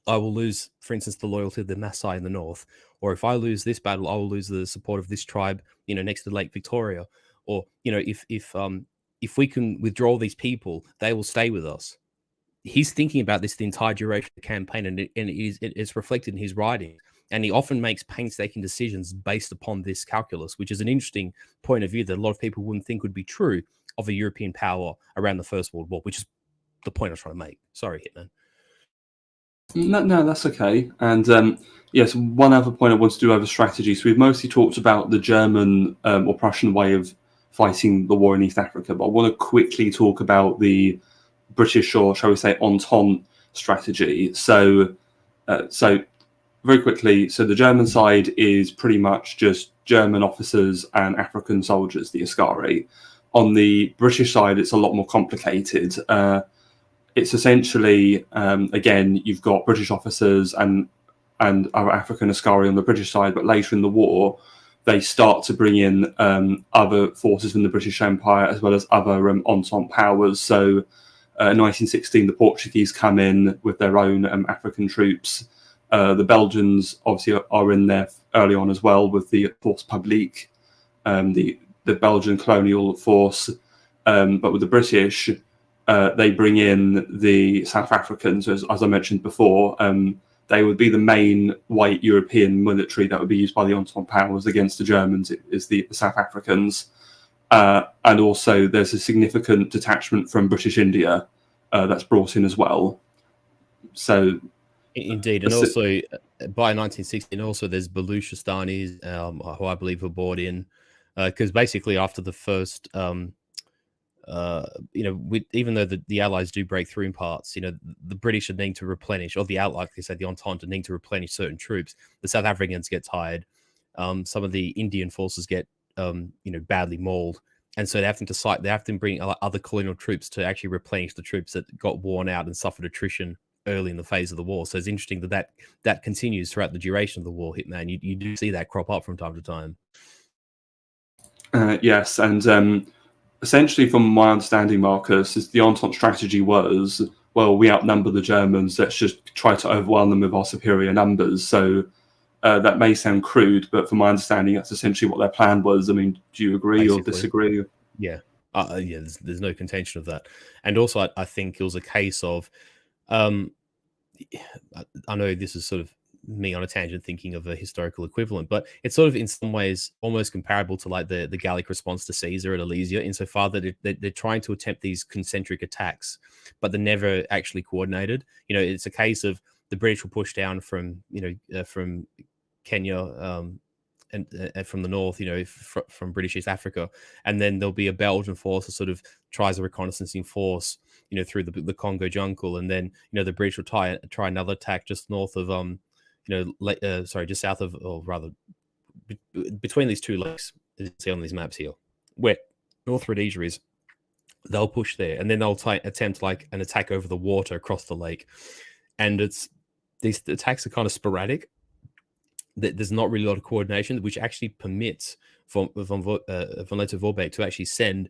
I will lose, for instance, the loyalty of the Maasai in the north. Or if I lose this battle, I will lose the support of this tribe, you know, next to Lake Victoria. Or, you know, if we can withdraw these people, they will stay with us. He's thinking about this the entire duration of the campaign, and it's reflected in his writing. And he often makes painstaking decisions based upon this calculus, which is an interesting point of view that a lot of people wouldn't think would be true of a European power around the First World War, which is the point I was trying to make. Sorry, Hitman. No, that's okay. And yes, one other point I want to do over strategy. So we've mostly talked about the German or Prussian way of fighting the war in East Africa, but I want to quickly talk about the British, or shall we say, Entente strategy. So very quickly, so the German side is pretty much just German officers and African soldiers, the askari. On the British side, it's a lot more complicated. It's essentially, again, you've got British officers and our African askari on the British side, but later in the war, they start to bring in other forces from the British Empire as well as other Entente powers. So in 1916, the Portuguese come in with their own African troops. The Belgians obviously are in there early on as well with the Force Publique, the Belgian colonial force. But with the British, they bring in the South Africans, as I mentioned before. They would be the main white European military that would be used by the Entente powers against the Germans, is the South Africans. And also there's a significant detachment from British India that's brought in as well. So indeed, and also by 1916, also there's Baluchistanis, who I believe were brought in, because basically after the first, you know, even though the Allies do break through in parts, you know, the British are needing to replenish, or the Allies, like they said, the Entente are needing to replenish certain troops. The South Africans get tired. Some of the Indian forces get, you know, badly mauled. And so they have to bring other colonial troops to actually replenish the troops that got worn out and suffered attrition early in the phase of the war. So it's interesting that continues throughout the duration of the war, Hitman. You do see that crop up from time to time. Yes, and essentially from my understanding, Marcus, is the Entente strategy was well, we outnumber the Germans, let's just try to overwhelm them with our superior numbers. So that may sound crude, but from my understanding, that's essentially what their plan was. I mean, do you agree or disagree? Yeah. Yeah, there's no contention of that. And also, I think it was a case of, I know this is sort of me on a tangent thinking of a historical equivalent, but it's sort of in some ways almost comparable to like the Gallic response to Caesar at Alesia, insofar that they're trying to attempt these concentric attacks, but they're never actually coordinated. You know, it's a case of the British will push down from, from Kenya, and from the north, from British East Africa, and then there'll be a Belgian force that sort of tries a reconnaissancing force, through the Congo jungle, and then the British will try another attack just north of just south of, or rather between these two lakes, as you see on these maps here, where North Rhodesia is. They'll push there, and then they'll attempt like an attack over the water across the lake, and these attacks are kind of sporadic. There's not really a lot of coordination, which actually permits von Lettow to actually send,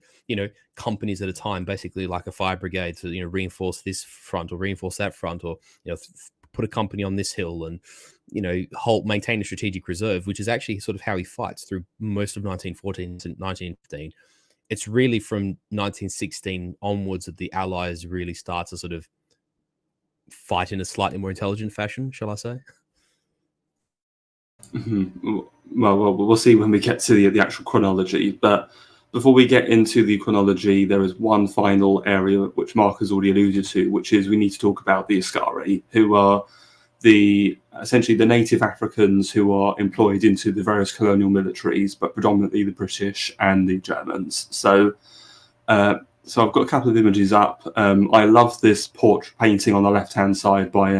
companies at a time, basically like a fire brigade to, reinforce this front or reinforce that front, or, put a company on this hill and, maintain a strategic reserve, which is actually sort of how he fights through most of 1914 to 1915. It's really from 1916 onwards that the Allies really start to sort of fight in a slightly more intelligent fashion, shall I say? Mm-hmm. Well, we'll see when we get to the actual chronology. But before we get into the chronology, there is one final area which Mark has already alluded to, which is we need to talk about the askari, who are essentially the native Africans who are employed into the various colonial militaries, but predominantly the British and the Germans. So I've got a couple of images up. I love this portrait painting on the left-hand side by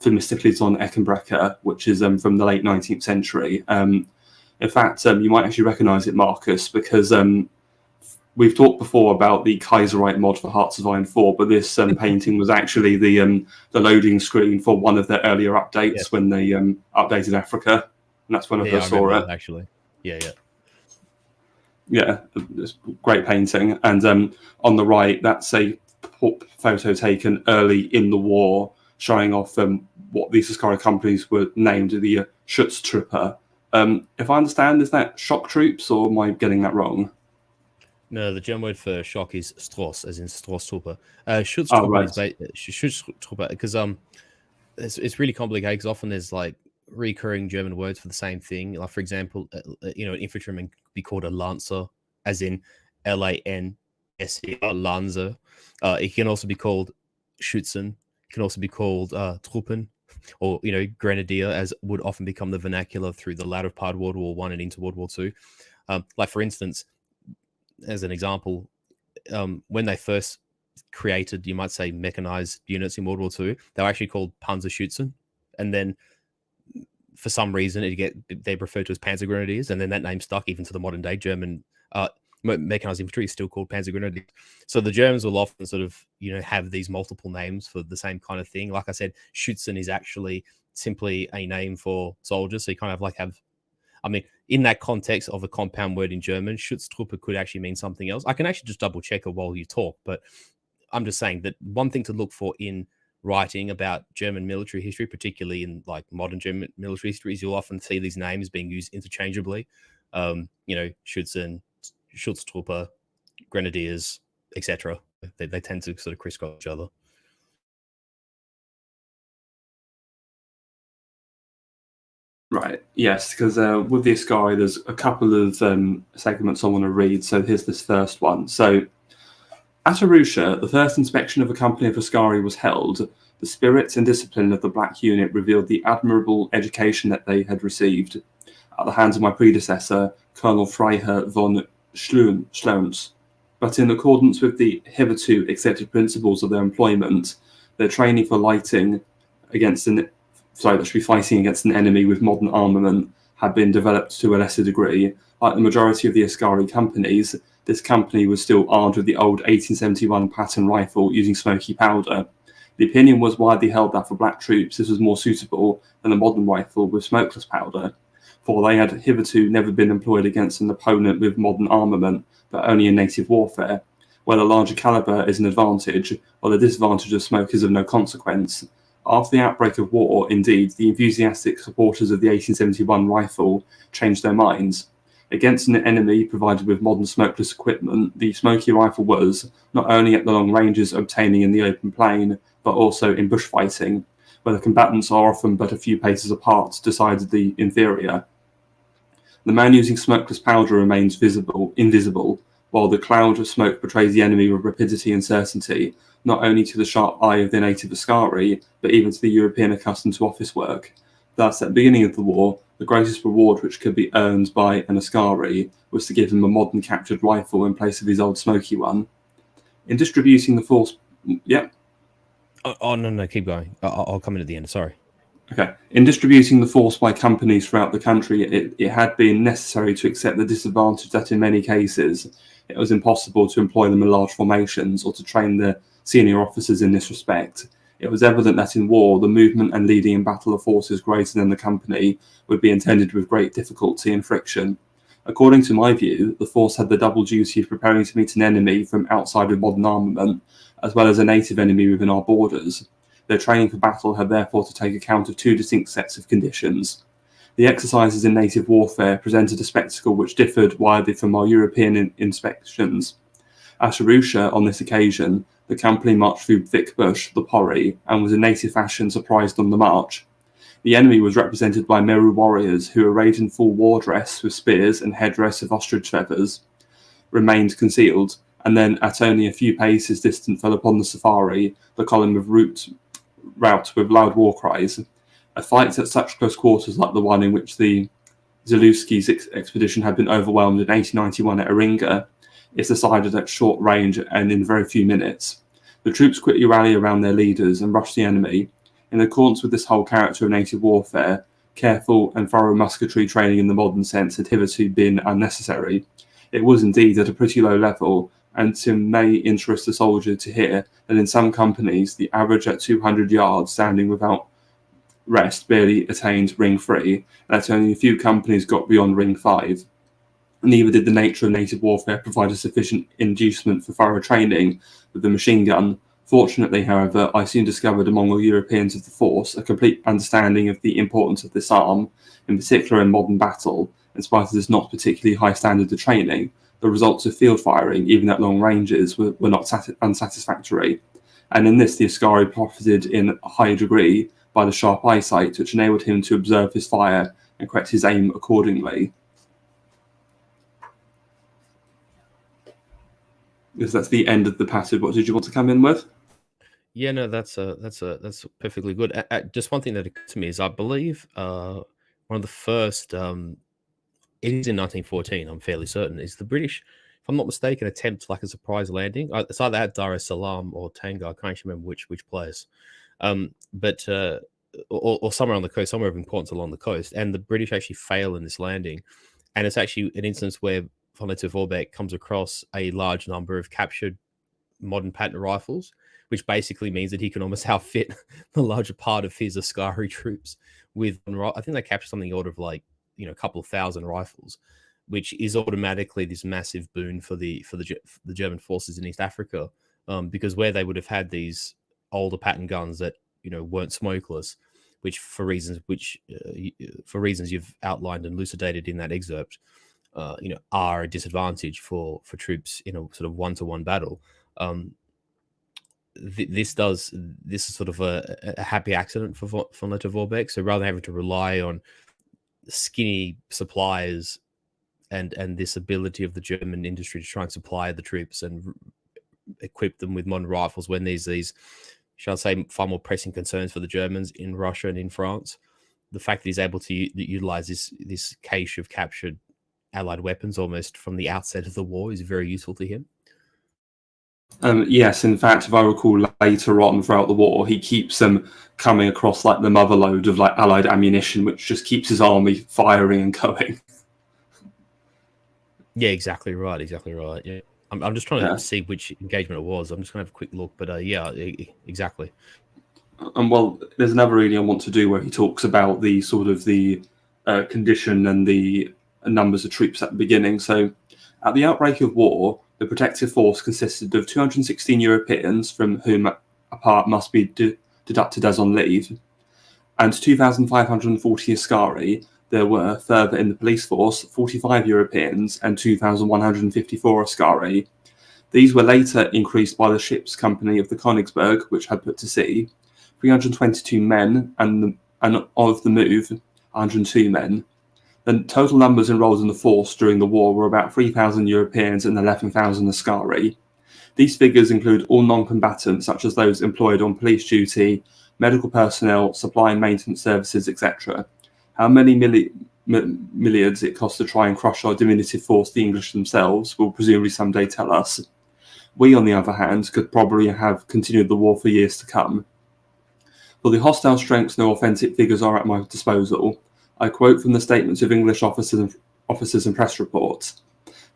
Themistocles on Eckenbrecher, which is from the late 19th century. In fact, you might actually recognise it, Marcus, because we've talked before about the Kaiserite mod for Hearts of Iron 4, but this painting was actually the loading screen for one of their earlier updates when they updated Africa, and that's when I first saw it. Actually, yeah, it's a great painting. And on the right, that's a photo taken early in the war, showing off what these askari companies were named, the Schutztruppe. If I understand, is that shock troops, or am I getting that wrong? No, the German word for shock is Stross, as in Strosstruppe. Schutztruppe is Schutztruppe, because it's really complicated, because often there's like recurring German words for the same thing. Like, for example, an infantryman could be called a Lancer, as in Lanser, Lancer. It can also be called Schützen. It can also be called Truppen, or Grenadier, as would often become the vernacular through the latter part of World War I and into World War II. Like, for instance, as an example, when they first created, you might say, mechanized units in World War II, they were actually called Panzerschützen, and then for some reason they referred to as Panzergrenadiers, and then that name stuck even to the modern day. German mechanized infantry is still called Panzergrenadiers. So the Germans will often sort of have these multiple names for the same kind of thing. Like I said, Schützen is actually simply a name for soldiers, so you kind of like have, I mean, in that context of a compound word in German, Schutztruppe could actually mean something else. I can actually just double check it while you talk, but I'm just saying that one thing to look for in writing about German military history, particularly in like modern German military history, is you'll often see these names being used interchangeably. Schützen, Schutztruppe, Grenadiers, etc. They tend to sort of crisscross each other. Right, yes, because with the askari, there's a couple of segments I want to read. So here's this first one. So at Arusha, the first inspection of a company of askari was held. The spirit and discipline of the black unit revealed the admirable education that they had received at the hands of my predecessor, Colonel Freiherr von Schlons. But in accordance with the hitherto accepted principles of their employment, their training for fighting against an enemy with modern armament had been developed to a lesser degree. Like the majority of the askari companies, this company was still armed with the old 1871 pattern rifle using smoky powder. The opinion was widely held that for black troops this was more suitable than the modern rifle with smokeless powder, for they had hitherto never been employed against an opponent with modern armament, but only in native warfare. where the larger caliber is an advantage, while the disadvantage of smoke is of no consequence. After the outbreak of war, indeed, the enthusiastic supporters of the 1871 rifle changed their minds. Against an enemy provided with modern smokeless equipment, the smoky rifle was, not only at the long ranges obtaining in the open plain, but also in bushfighting, where the combatants are often but a few paces apart, decidedly inferior. The man using smokeless powder remains invisible, while the cloud of smoke betrays the enemy with rapidity and certainty, not only to the sharp eye of the native askari, but even to the European accustomed to office work. Thus, at the beginning of the war, the greatest reward which could be earned by an askari was to give him a modern captured rifle in place of his old smoky one. In distributing the force... Yeah? Oh, no, keep going. I'll come in at the end, sorry. Okay. In distributing the force by companies throughout the country, it had been necessary to accept the disadvantage that in many cases it was impossible to employ them in large formations or to train the senior officers in this respect. It was evident that in war, the movement and leading in battle of forces greater than the company would be intended with great difficulty and friction. According to my view, the force had the double duty of preparing to meet an enemy from outside with modern armament, as well as a native enemy within our borders. Their training for battle had therefore to take account of two distinct sets of conditions. The exercises in native warfare presented a spectacle which differed widely from our European inspections. At Arusha, on this occasion, the company marched through thick bush, the Pori, and was in native fashion surprised on the march. The enemy was represented by Meru warriors who, arrayed in full war dress with spears and headdress of ostrich feathers, remained concealed, and then at only a few paces distant fell upon the safari the column of rout with loud war cries. A fight at such close quarters, like the one in which the Zalewski's expedition had been overwhelmed in 1891 at Iringa, is decided at short range and in very few minutes. The troops quickly rally around their leaders and rush the enemy. In accordance with this whole character of native warfare, careful and thorough musketry training in the modern sense had hitherto been unnecessary. It was indeed at a pretty low level, and it may interest the soldier to hear that in some companies the average at 200 yards standing without rest barely attained ring 3, and that only a few companies got beyond ring 5. Neither did the nature of native warfare provide a sufficient inducement for thorough training with the machine gun. Fortunately, however, I soon discovered among all Europeans of the force a complete understanding of the importance of this arm, in particular in modern battle. In spite of this not particularly high standard of training, the results of field firing, even at long ranges, were not unsatisfactory. And in this, the askari profited in a high degree by the sharp eyesight, which enabled him to observe his fire and correct his aim accordingly. Because that's the end of the passage. What did you want to come in with? Yeah, no, that's perfectly good. Just one thing that occurred to me is I believe one of the first, it is in 1914. I'm fairly certain is the British, if I'm not mistaken, attempt like a surprise landing. It's either at Dar es Salaam or Tanga. I can't actually remember which place, but or somewhere on the coast, somewhere of importance along the coast. And the British actually fail in this landing, and it's actually an instance where von Lettow comes across a large number of captured modern patent rifles, which basically means that he can almost outfit the larger part of his askari troops with, I think they captured something order of like, a couple of thousand rifles, which is automatically this massive boon for the German forces in East Africa, because where they would have had these older patent guns that weren't smokeless, which for reasons you've outlined and elucidated in that excerpt, are a disadvantage for troops in a sort of one-to-one battle. This is sort of a happy accident for von Lettow. So rather than having to rely on skinny suppliers and this ability of the German industry to try and supply the troops and equip them with modern rifles when there's these, shall I say, far more pressing concerns for the Germans in Russia and in France, the fact that he's able to utilize this cache of captured Allied weapons almost from the outset of the war is very useful to him. Yes, in fact, if I recall later on throughout the war, he keeps them coming across like the mother load of like Allied ammunition, which just keeps his army firing and going. Yeah, exactly right. Yeah, I'm just trying to see which engagement it was. I'm just going to have a quick look, but yeah, exactly. And well, there's another reading I want to do where he talks about the sort of the condition and the numbers of troops at the beginning. So, at the outbreak of war, The protective force consisted of 216 Europeans, from whom a part must be deducted as on leave, and 2,540 askari. There were, further in the police force, 45 Europeans and 2,154 askari. These were later increased by the ship's company of the Königsberg, which had put to sea, 322 men, and of the move, 102 men. The total numbers enrolled in the force during the war were about 3,000 Europeans and 11,000 askari. These figures include all non-combatants, such as those employed on police duty, medical personnel, supply and maintenance services, etc. How many milliards it cost to try and crush our diminutive force, the English themselves, will presumably someday tell us. We, on the other hand, could probably have continued the war for years to come. For the hostile strengths, no authentic figures are at my disposal. I quote from the statements of English officers and press reports,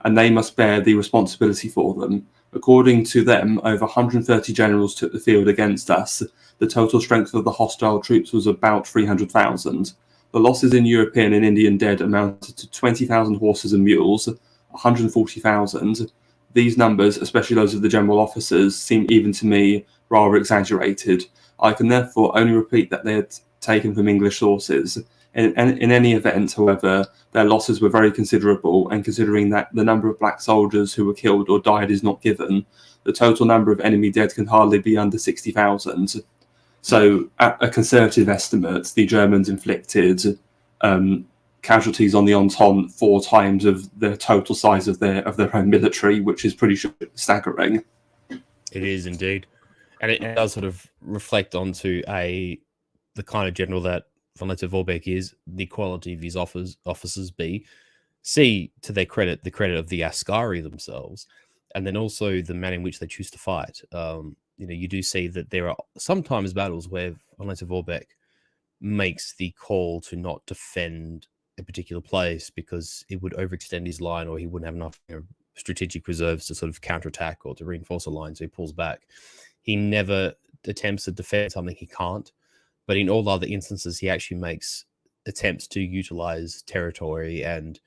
and they must bear the responsibility for them. According to them, over 130 generals took the field against us. The total strength of the hostile troops was about 300,000. The losses in European and Indian dead amounted to 20,000 horses and mules, 140,000. These numbers, especially those of the general officers, seem even to me rather exaggerated. I can therefore only repeat that they had taken from English sources. In any event, however, their losses were very considerable, and considering that the number of black soldiers who were killed or died is not given, the total number of enemy dead can hardly be under 60,000. So, at a conservative estimate, the Germans inflicted casualties on the Entente 4 times of the total size of their own military, which is pretty staggering. It is indeed, and it does sort of reflect onto the kind of general that von Lettow-Vorbeck is, the quality of his officers, B, C, to their credit, the credit of the askari themselves, and then also the manner in which they choose to fight. You do see that there are sometimes battles where von Lettow-Vorbeck makes the call to not defend a particular place because it would overextend his line, or he wouldn't have enough strategic reserves to sort of counterattack or to reinforce a line, so he pulls back. He never attempts to defend something he can't. But in all other instances, he actually makes attempts to utilize territory and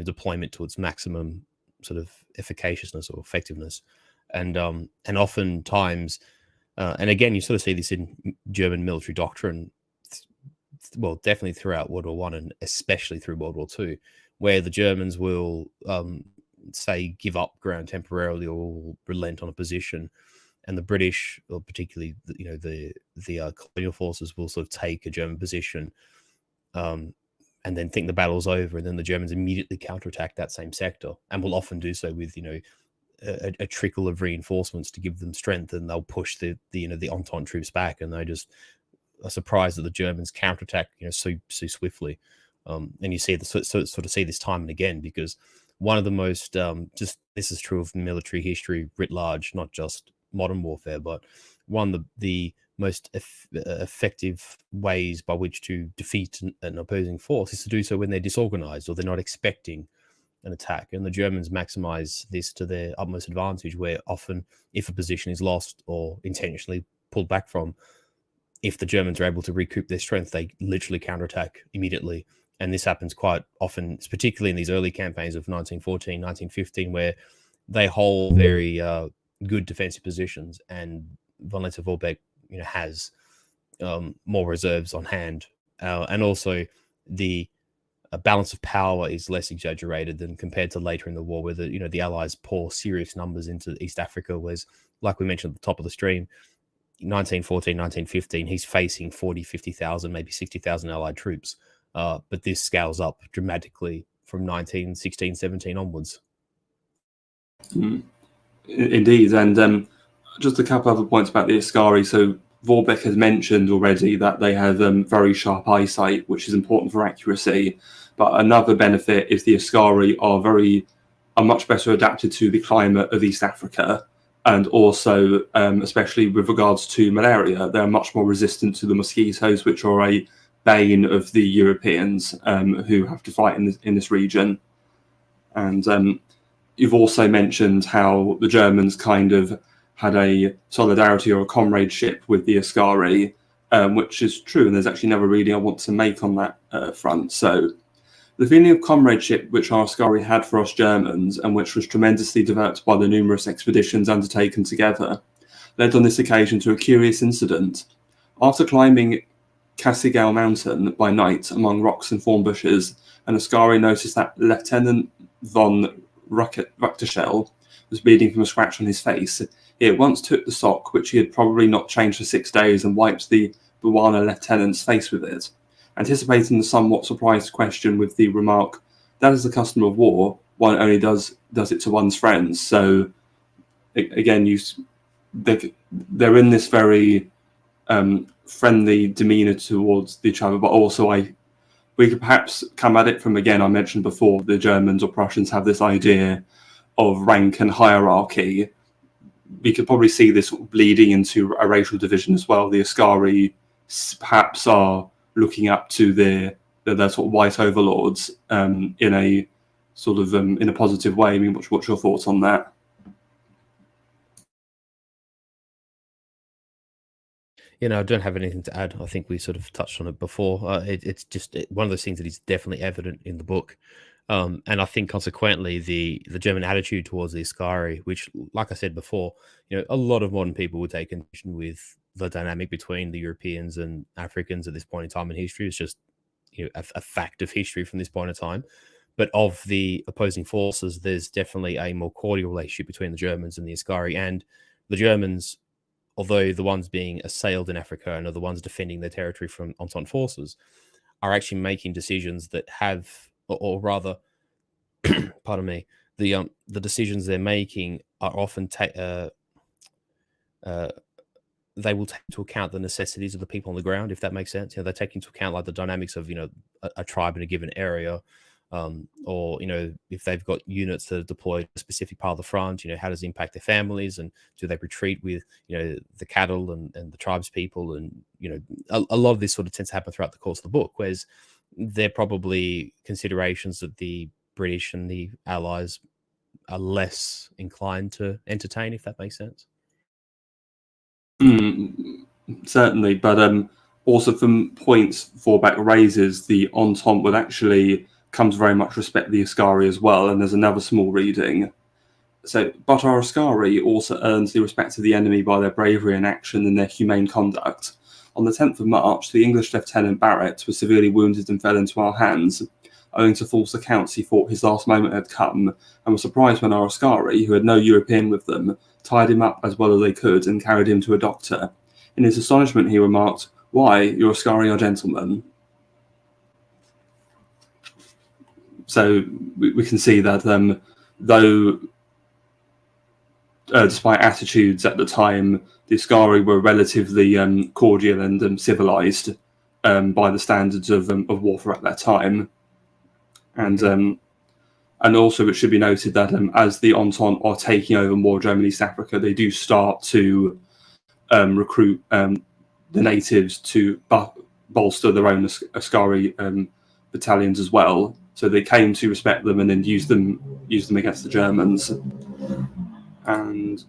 deployment to its maximum sort of efficaciousness or effectiveness, and oftentimes, and again, you sort of see this in German military doctrine. Well, definitely throughout World War One and especially through World War Two, where the Germans will say give up ground temporarily or relent on a position. And the British, or particularly the colonial forces, will sort of take a German position, and then think the battle's over, and then the Germans immediately counterattack that same sector, and will often do so with a trickle of reinforcements to give them strength, and they'll push the Entente troops back, and they just are surprised that the Germans counterattack so swiftly, and you see sort of see this time and again, because one of the most this is true of military history writ large, not just modern warfare, but one of the most effective ways by which to defeat an opposing force is to do so when they're disorganized or they're not expecting an attack. And the Germans maximize this to their utmost advantage, where often if a position is lost or intentionally pulled back from, if the Germans are able to recoup their strength, they literally counterattack immediately. And this happens quite often, particularly in these early campaigns of 1914, 1915, where they hold very good defensive positions, and von Lettow-Vorbeck has more reserves on hand, and also the balance of power is less exaggerated than compared to later in the war, where the Allies pour serious numbers into East Africa, whereas, like we mentioned at the top of the stream, 1914, 1915, he's facing 40, 50,000, maybe 60,000 Allied troops, but this scales up dramatically from 1916, 17 onwards. Indeed, and just a couple other points about the askari. So Vorbeck has mentioned already that they have very sharp eyesight, which is important for accuracy. But another benefit is the askari are much better adapted to the climate of East Africa, and also, especially with regards to malaria, they're much more resistant to the mosquitoes, which are a bane of the Europeans who have to fight in this region. And you've also mentioned how the Germans kind of had a solidarity or a comradeship with the askari, which is true, and there's actually another reading I want to make on that front. So The feeling of comradeship which our askari had for us Germans, and which was tremendously developed by the numerous expeditions undertaken together, led on this occasion to a curious incident. After climbing Kassigau Mountain by night among rocks and thorn bushes, an askari noticed that Lieutenant von Ruckterschell was bleeding from a scratch on his face. He at once took the sock, which he had probably not changed for 6 days, and wiped the Buwana lieutenant's face with it, anticipating the somewhat surprised question with the remark, "That is the custom of war. One only does it to one's friends." So again, they're in this very friendly demeanor towards each other, but also we could perhaps come at it from, again, I mentioned before, the Germans or Prussians have this idea of rank and hierarchy. We could probably see this bleeding into a racial division as well. The askari perhaps are looking up to their sort of white overlords in a sort of in a positive way. I mean, what's your thoughts on that? I don't have anything to add. I think we sort of touched on it before. It's just one of those things that is definitely evident in the book. And I think consequently the German attitude towards the askari, which, like I said before, a lot of modern people would take connection with the dynamic between the Europeans and Africans at this point in time in history. It's just a fact of history from this point in time. But of the opposing forces, there's definitely a more cordial relationship between the Germans and the askari. And the Germans, although the ones being assailed in Africa and are the ones defending their territory from Entente forces, are actually making decisions that have, or rather, pardon me, the decisions they're making are often they will take into account the necessities of the people on the ground, if that makes sense. They take into account like the dynamics of a tribe in a given area, or if they've got units that are deployed to a specific part of the front, how does it impact their families, and do they retreat with the cattle and the tribes people, and a lot of this sort of tends to happen throughout the course of the book, whereas they're probably considerations that the British and the Allies are less inclined to entertain, if that makes sense. Certainly, but also from points Vorbeck raises, the Entente would actually come to very much respect the askari as well, and there's another small reading. So, but our askari also earns the respect of the enemy by their bravery in action and their humane conduct. On the 10th of March, the English Lieutenant Barrett was severely wounded and fell into our hands. Owing to false accounts, he thought his last moment had come, and was surprised when our askari, who had no European with them, tied him up as well as they could and carried him to a doctor. In his astonishment, he remarked, "Why, your askari are gentlemen." So we can see that though, despite attitudes at the time, the askari were relatively cordial and civilized by the standards of warfare at that time. And also it should be noted that as the Entente are taking over more of German East Africa, they do start to recruit the natives to bolster their own askari battalions as well. So they came to respect them and then use them against the Germans. And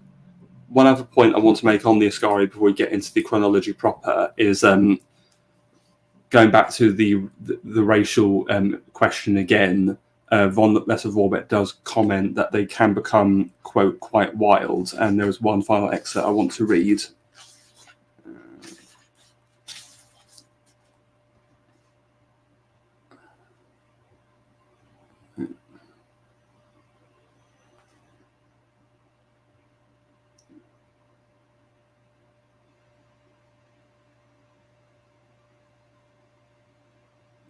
one other point I want to make on the askari before we get into the chronology proper is going back to the racial question again. Von Lettow does comment that they can become, quote, quite wild. And there is one final excerpt I want to read.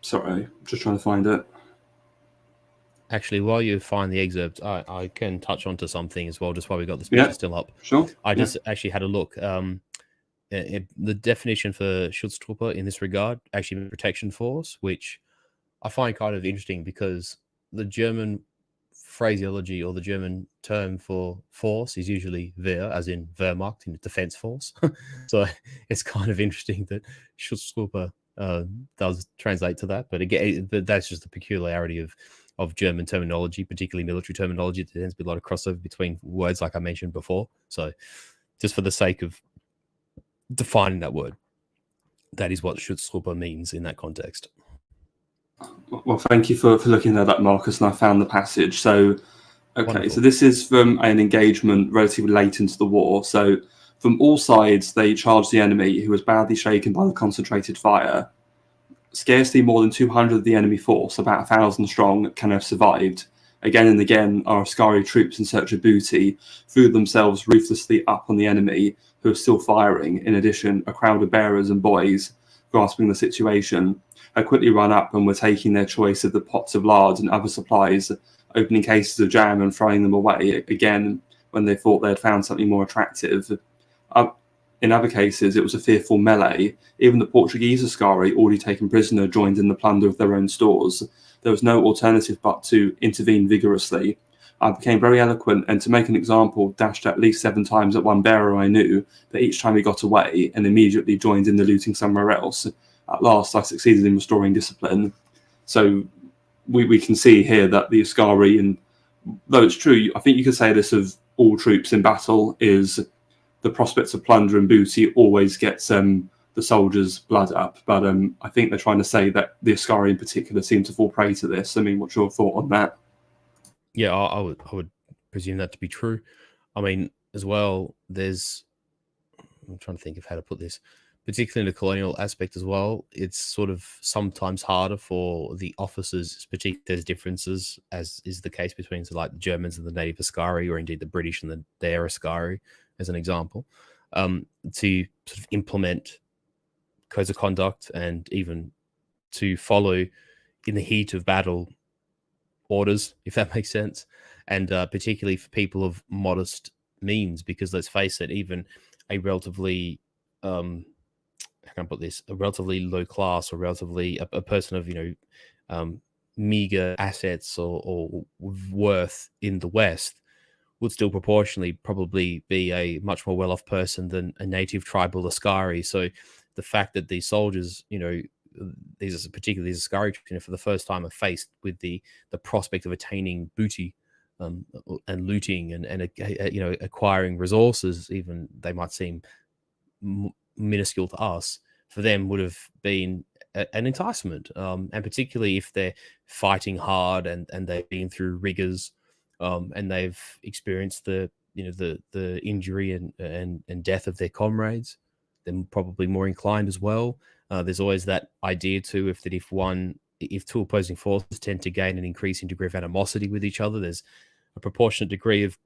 Sorry, just trying to find it. Actually, while you find the excerpt, I can touch on to something as well, just while we got this picture still up. Sure. I just actually had a look. The definition for Schutztruppe in this regard actually means protection force, which I find kind of interesting because the German phraseology or the German term for force is usually Wehr, as in Wehrmacht, in the defense force. So it's kind of interesting that Schutztruppe does translate to that. But again, that's just the peculiarity of German terminology, particularly military terminology. There tends to be a lot of crossover between words, like I mentioned before. So just for the sake of defining that word, that is what Schutztruppe means in that context. Well, thank you for looking at that, Marcus, and I found the passage. So, okay, Wonderful. so this is from an engagement relatively late into the war. So, from all sides, they charged the enemy, who was badly shaken by the concentrated fire. Scarcely more than 200 of the enemy force, about 1,000 strong, can have survived. Again and again, our askari troops in search of booty threw themselves ruthlessly up on the enemy, who are still firing. In addition, a crowd of bearers and boys, grasping the situation, had quickly run up and were taking their choice of the pots of lard and other supplies, opening cases of jam and throwing them away again when they thought they had found something more attractive. In other cases, it was a fearful melee. Even the Portuguese askari, already taken prisoner, joined in the plunder of their own stores. There was no alternative but to intervene vigorously. I became very eloquent, and to make an example, dashed at least 7 times at one bearer I knew, but each time he got away and immediately joined in the looting somewhere else. At last, I succeeded in restoring discipline. So we can see here that the askari, and though it's true, I think you could say this of all troops in battle, is the prospects of plunder and booty always gets the soldiers' blood up. But I think they're trying to say that the askari in particular seem to fall prey to this. I mean, what's your thought on that? Yeah, I would presume that to be true. I mean, as well, I'm trying to think of how to put this, particularly in the colonial aspect as well. It's sort of sometimes harder for the officers, particularly there's differences, as is the case between like the Germans and the native askari, or indeed the British and their askari, as an example, to sort of implement codes of conduct and even to follow in the heat of battle orders, if that makes sense, and particularly for people of modest means, because let's face it, even a relatively how can I put this, a relatively low class, or relatively a person of meager assets or worth in the West would still proportionally probably be a much more well-off person than a native tribal askari. So the fact that these soldiers, these particularly these askari, for the first time are faced with the prospect of attaining booty, and looting and acquiring resources, even they might seem minuscule to us, for them would have been an enticement, and particularly if they're fighting hard and they've been through rigors, and they've experienced the injury and death of their comrades, they're probably more inclined as well. There's always that idea too, if two opposing forces tend to gain an increasing degree of animosity with each other, there's a proportionate degree of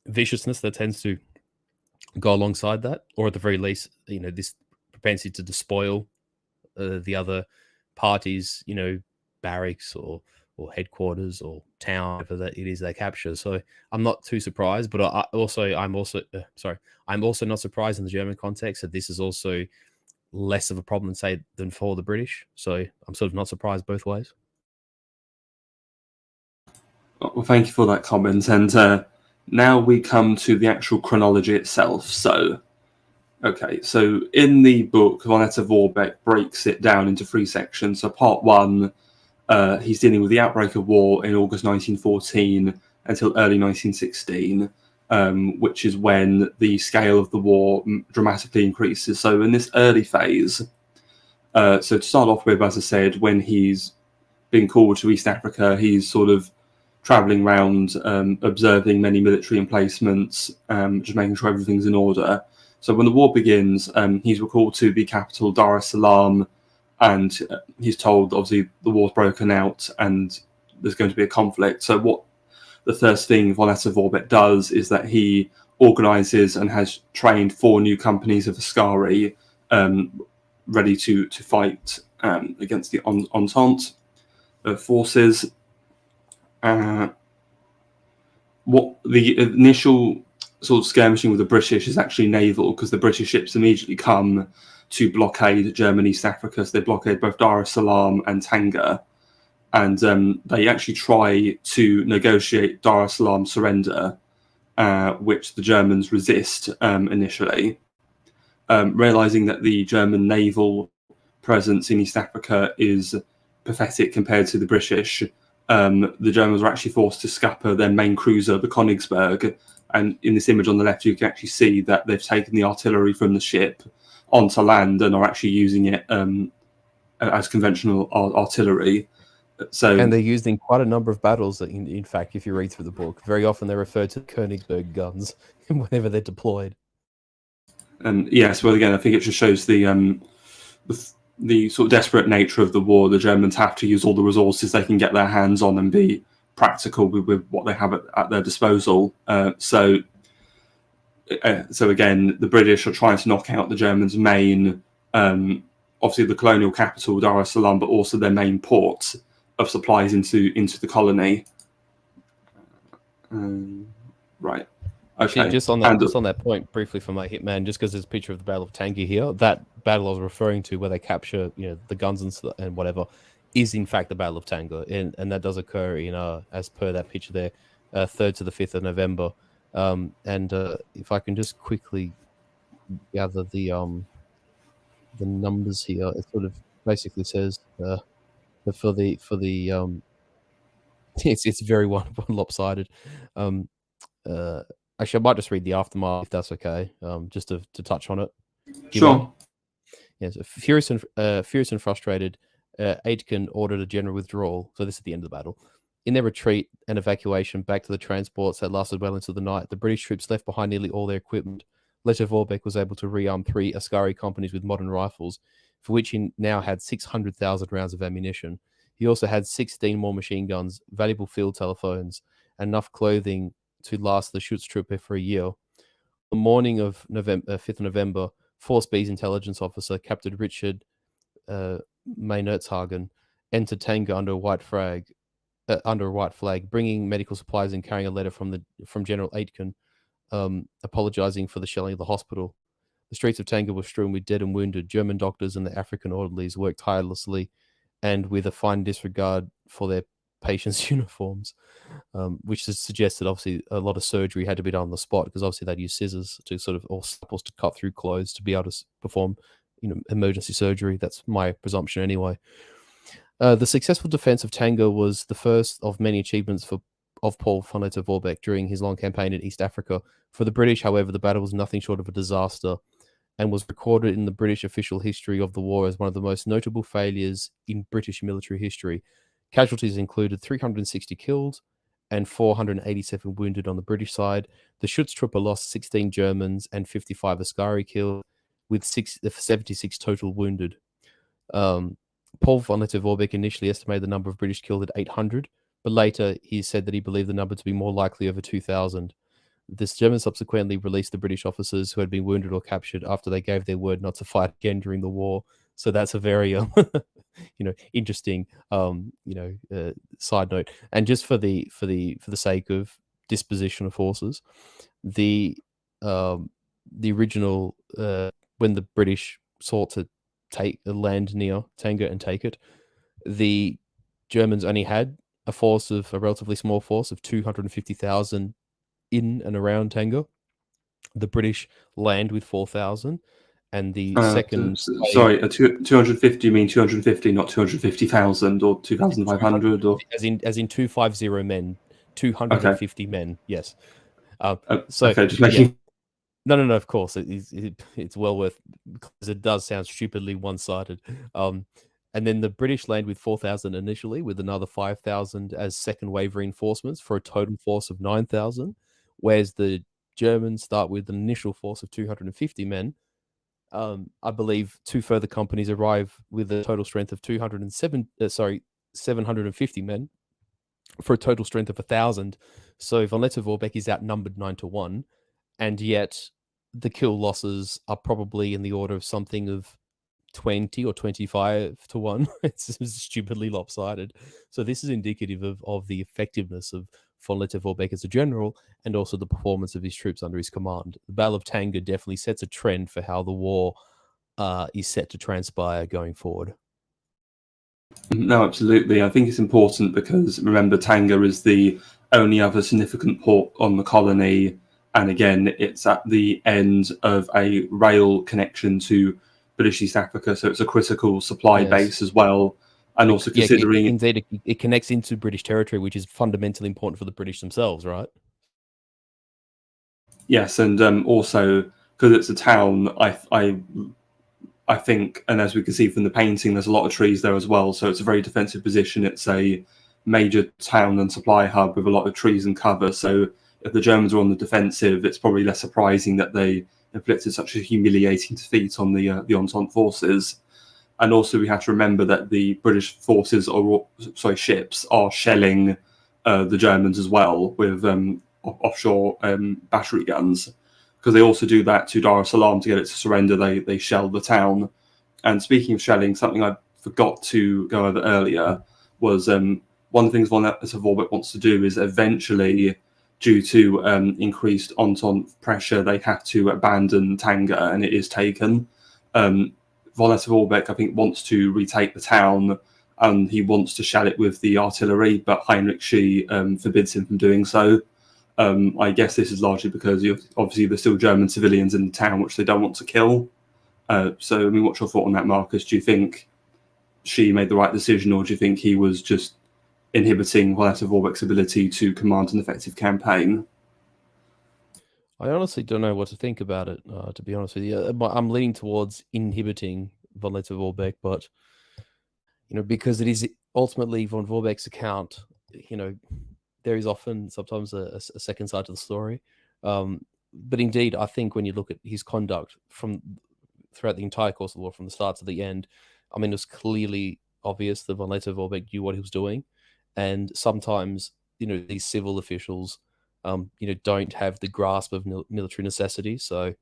viciousness that tends to go alongside that, or at the very least, this propensity to despoil the other parties, barracks or headquarters or town, whatever that it is they capture. So I'm not too surprised, but I'm also not surprised in the German context that this is also less of a problem, say, than for the British. So I'm sort of not surprised both ways. Well, thank you for that comment. And now we come to the actual chronology itself. So, okay, so in the book, von Lettow Vorbeck breaks it down into 3 sections. So part 1, he's dealing with the outbreak of war in August 1914 until early 1916, which is when the scale of the war dramatically increases. So in this early phase, so to start off with, as I said, when he's been called to East Africa, he's sort of traveling around, observing many military emplacements, just making sure everything's in order. So when the war begins, he's recalled to the capital, Dar es Salaam, and he's told, obviously, the war's broken out and there's going to be a conflict. So what the first thing von Lettow Vorbeck does is that he organises and has trained 4 new companies of askari, ready to fight against the Entente forces. What the initial sort of skirmishing with the British is actually naval, because the British ships immediately come to blockade German East Africa. So they blockade both Dar es Salaam and Tanga, and they actually try to negotiate Dar es Salaam surrender, which the Germans resist initially, realizing that the German naval presence in East Africa is pathetic compared to the British. The Germans were actually forced to scupper their main cruiser, the Königsberg, and in this image on the left you can actually see that they've taken the artillery from the ship onto land and are actually using it as conventional artillery. So, and they're used in quite a number of battles. That, in fact, if you read through the book, very often they're referred to Königsberg guns whenever they're deployed. and yes, well, again, I think it just shows the sort of desperate nature of the war. The Germans have to use all the resources they can get their hands on and be practical with what they have at their disposal. So again, the British are trying to knock out the Germans' main, obviously the colonial capital, Dar es Salaam, but also their main port of supplies into the colony. Right. Okay. Just on that point, briefly from my hitman, just because there's a picture of the Battle of Tanga here, that battle I was referring to, where they capture, the guns and whatever, is in fact the Battle of Tanga, and that does occur in as per that picture there, 3rd to the 5th of November. And if I can just quickly gather the numbers here, it sort of basically says for the it's very one lopsided. Actually, I might just read the aftermath if that's okay, just to touch on it. Sure. Yes, furious and frustrated, Aitken ordered a general withdrawal. So this is the end of the battle. In their retreat and evacuation back to the transports that lasted well into the night, the British troops left behind nearly all their equipment. Lettow was able to rearm 3 askari companies with modern rifles, for which he now had 600,000 rounds of ammunition. He also had 16 more machine guns, valuable field telephones, and enough clothing to last the Schutztruppe for a year. On the morning of 5th of November, Force B's intelligence officer, Captain Richard Meinertzhagen, entered Tanga under a white flag, bringing medical supplies and carrying a letter from General Aitken, apologizing for the shelling of the hospital. The streets of Tanga were strewn with dead and wounded. German doctors and the African orderlies worked tirelessly and with a fine disregard for their patients' uniforms, which suggested obviously a lot of surgery had to be done on the spot, because obviously they'd use scissors to or scalpels to cut through clothes to be able to perform emergency surgery. That's my presumption anyway. The successful defense of Tanga was the first of many achievements of Paul von Lettow during his long campaign in East Africa. For the British, however, the battle was nothing short of a disaster, and was recorded in the British official history of the war as one of the most notable failures in British military history. Casualties included 360 killed and 487 wounded on the British side. The Schutztruppe lost 16 Germans and 55 askari killed, with 76 total wounded. Paul von Lettow initially estimated the number of British killed at 800, but later he said that he believed the number to be more likely over 2,000. The Germans subsequently released the British officers who had been wounded or captured after they gave their word not to fight again during the war. So that's a very, interesting, side note. And just for the sake of disposition of forces, the original when the British sought to land near Tanga and take it, the Germans only had a relatively small force of 250,000 in and around Tanga. The British land with 4,000, and the second. Sorry, 250. You mean 250, not 250,000 or 2,500, or as in 250 men, 250 men. Yes. So okay, just making. Yeah. No. Of course, it's well worth, because it does sound stupidly one-sided. And then the British land with 4,000 initially, with another 5,000 as second wave reinforcements, for a total force of 9,000. Whereas the Germans start with an initial force of 250 men. I believe 2 further companies arrive with a total strength of 750 men, for a total strength of 1,000. So von Lettow is outnumbered 9-1, and yet the kill losses are probably in the order of something of 20 or 25-1. It's stupidly lopsided. So this is indicative of the effectiveness of von Lettow as a general, and also the performance of his troops under his command. The Battle of Tanga definitely sets a trend for how the war is set to transpire going forward. No, absolutely. I think it's important because, remember, Tanga is the only other significant port on the colony, and again, it's at the end of a rail connection to British East Africa, so it's a critical supply base as well. And also considering... indeed, it connects into British territory, which is fundamentally important for the British themselves, right? Yes, and also, because it's a town, I I think, and as we can see from the painting, there's a lot of trees there as well. So it's a very defensive position. It's a major town and supply hub with a lot of trees and cover. So if the Germans are on the defensive, it's probably less surprising that they inflicted such a humiliating defeat on the Entente forces. And also, we have to remember that the British forces, ships, are shelling the Germans as well with offshore battery guns, because they also do that to Dar es Salaam to get it to surrender. They shell the town. And speaking of shelling, something I forgot to go over earlier was one of the things von Lettow wants to do is eventually, due to increased Entente pressure, they have to abandon Tanga, and it is taken. Von Lettow, I think, wants to retake the town, and he wants to shell it with the artillery, but Heinrich Schie forbids him from doing so. I guess this is largely because obviously there's still German civilians in the town, which they don't want to kill. So, I mean, what's your thought on that, Marcus? Do you think Schie made the right decision, or do you think he was just inhibiting von Lettow ability to command an effective campaign? I honestly don't know what to think about it, to be honest with you. I'm leaning towards inhibiting von Lettow, but, because it is ultimately von Vorbeck's account, there is often sometimes a second side to the story. But indeed, I think when you look at his conduct throughout the entire course of the war, from the start to the end, I mean, it was clearly obvious that von Lettow knew what he was doing. And sometimes, these civil officials, don't have the grasp of military necessity. So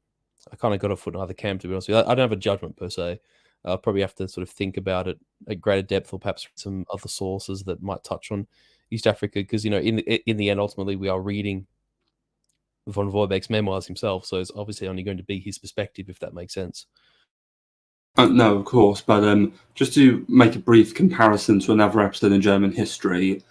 I kind of got a foot in either camp, to be honest with you. I don't have a judgment per se. I'll probably have to sort of think about it at greater depth, or perhaps some other sources that might touch on East Africa, because in the end, ultimately, we are reading von Vorbeck's memoirs himself, so it's obviously only going to be his perspective, if that makes sense. No, of course, but just to make a brief comparison to another episode in German history,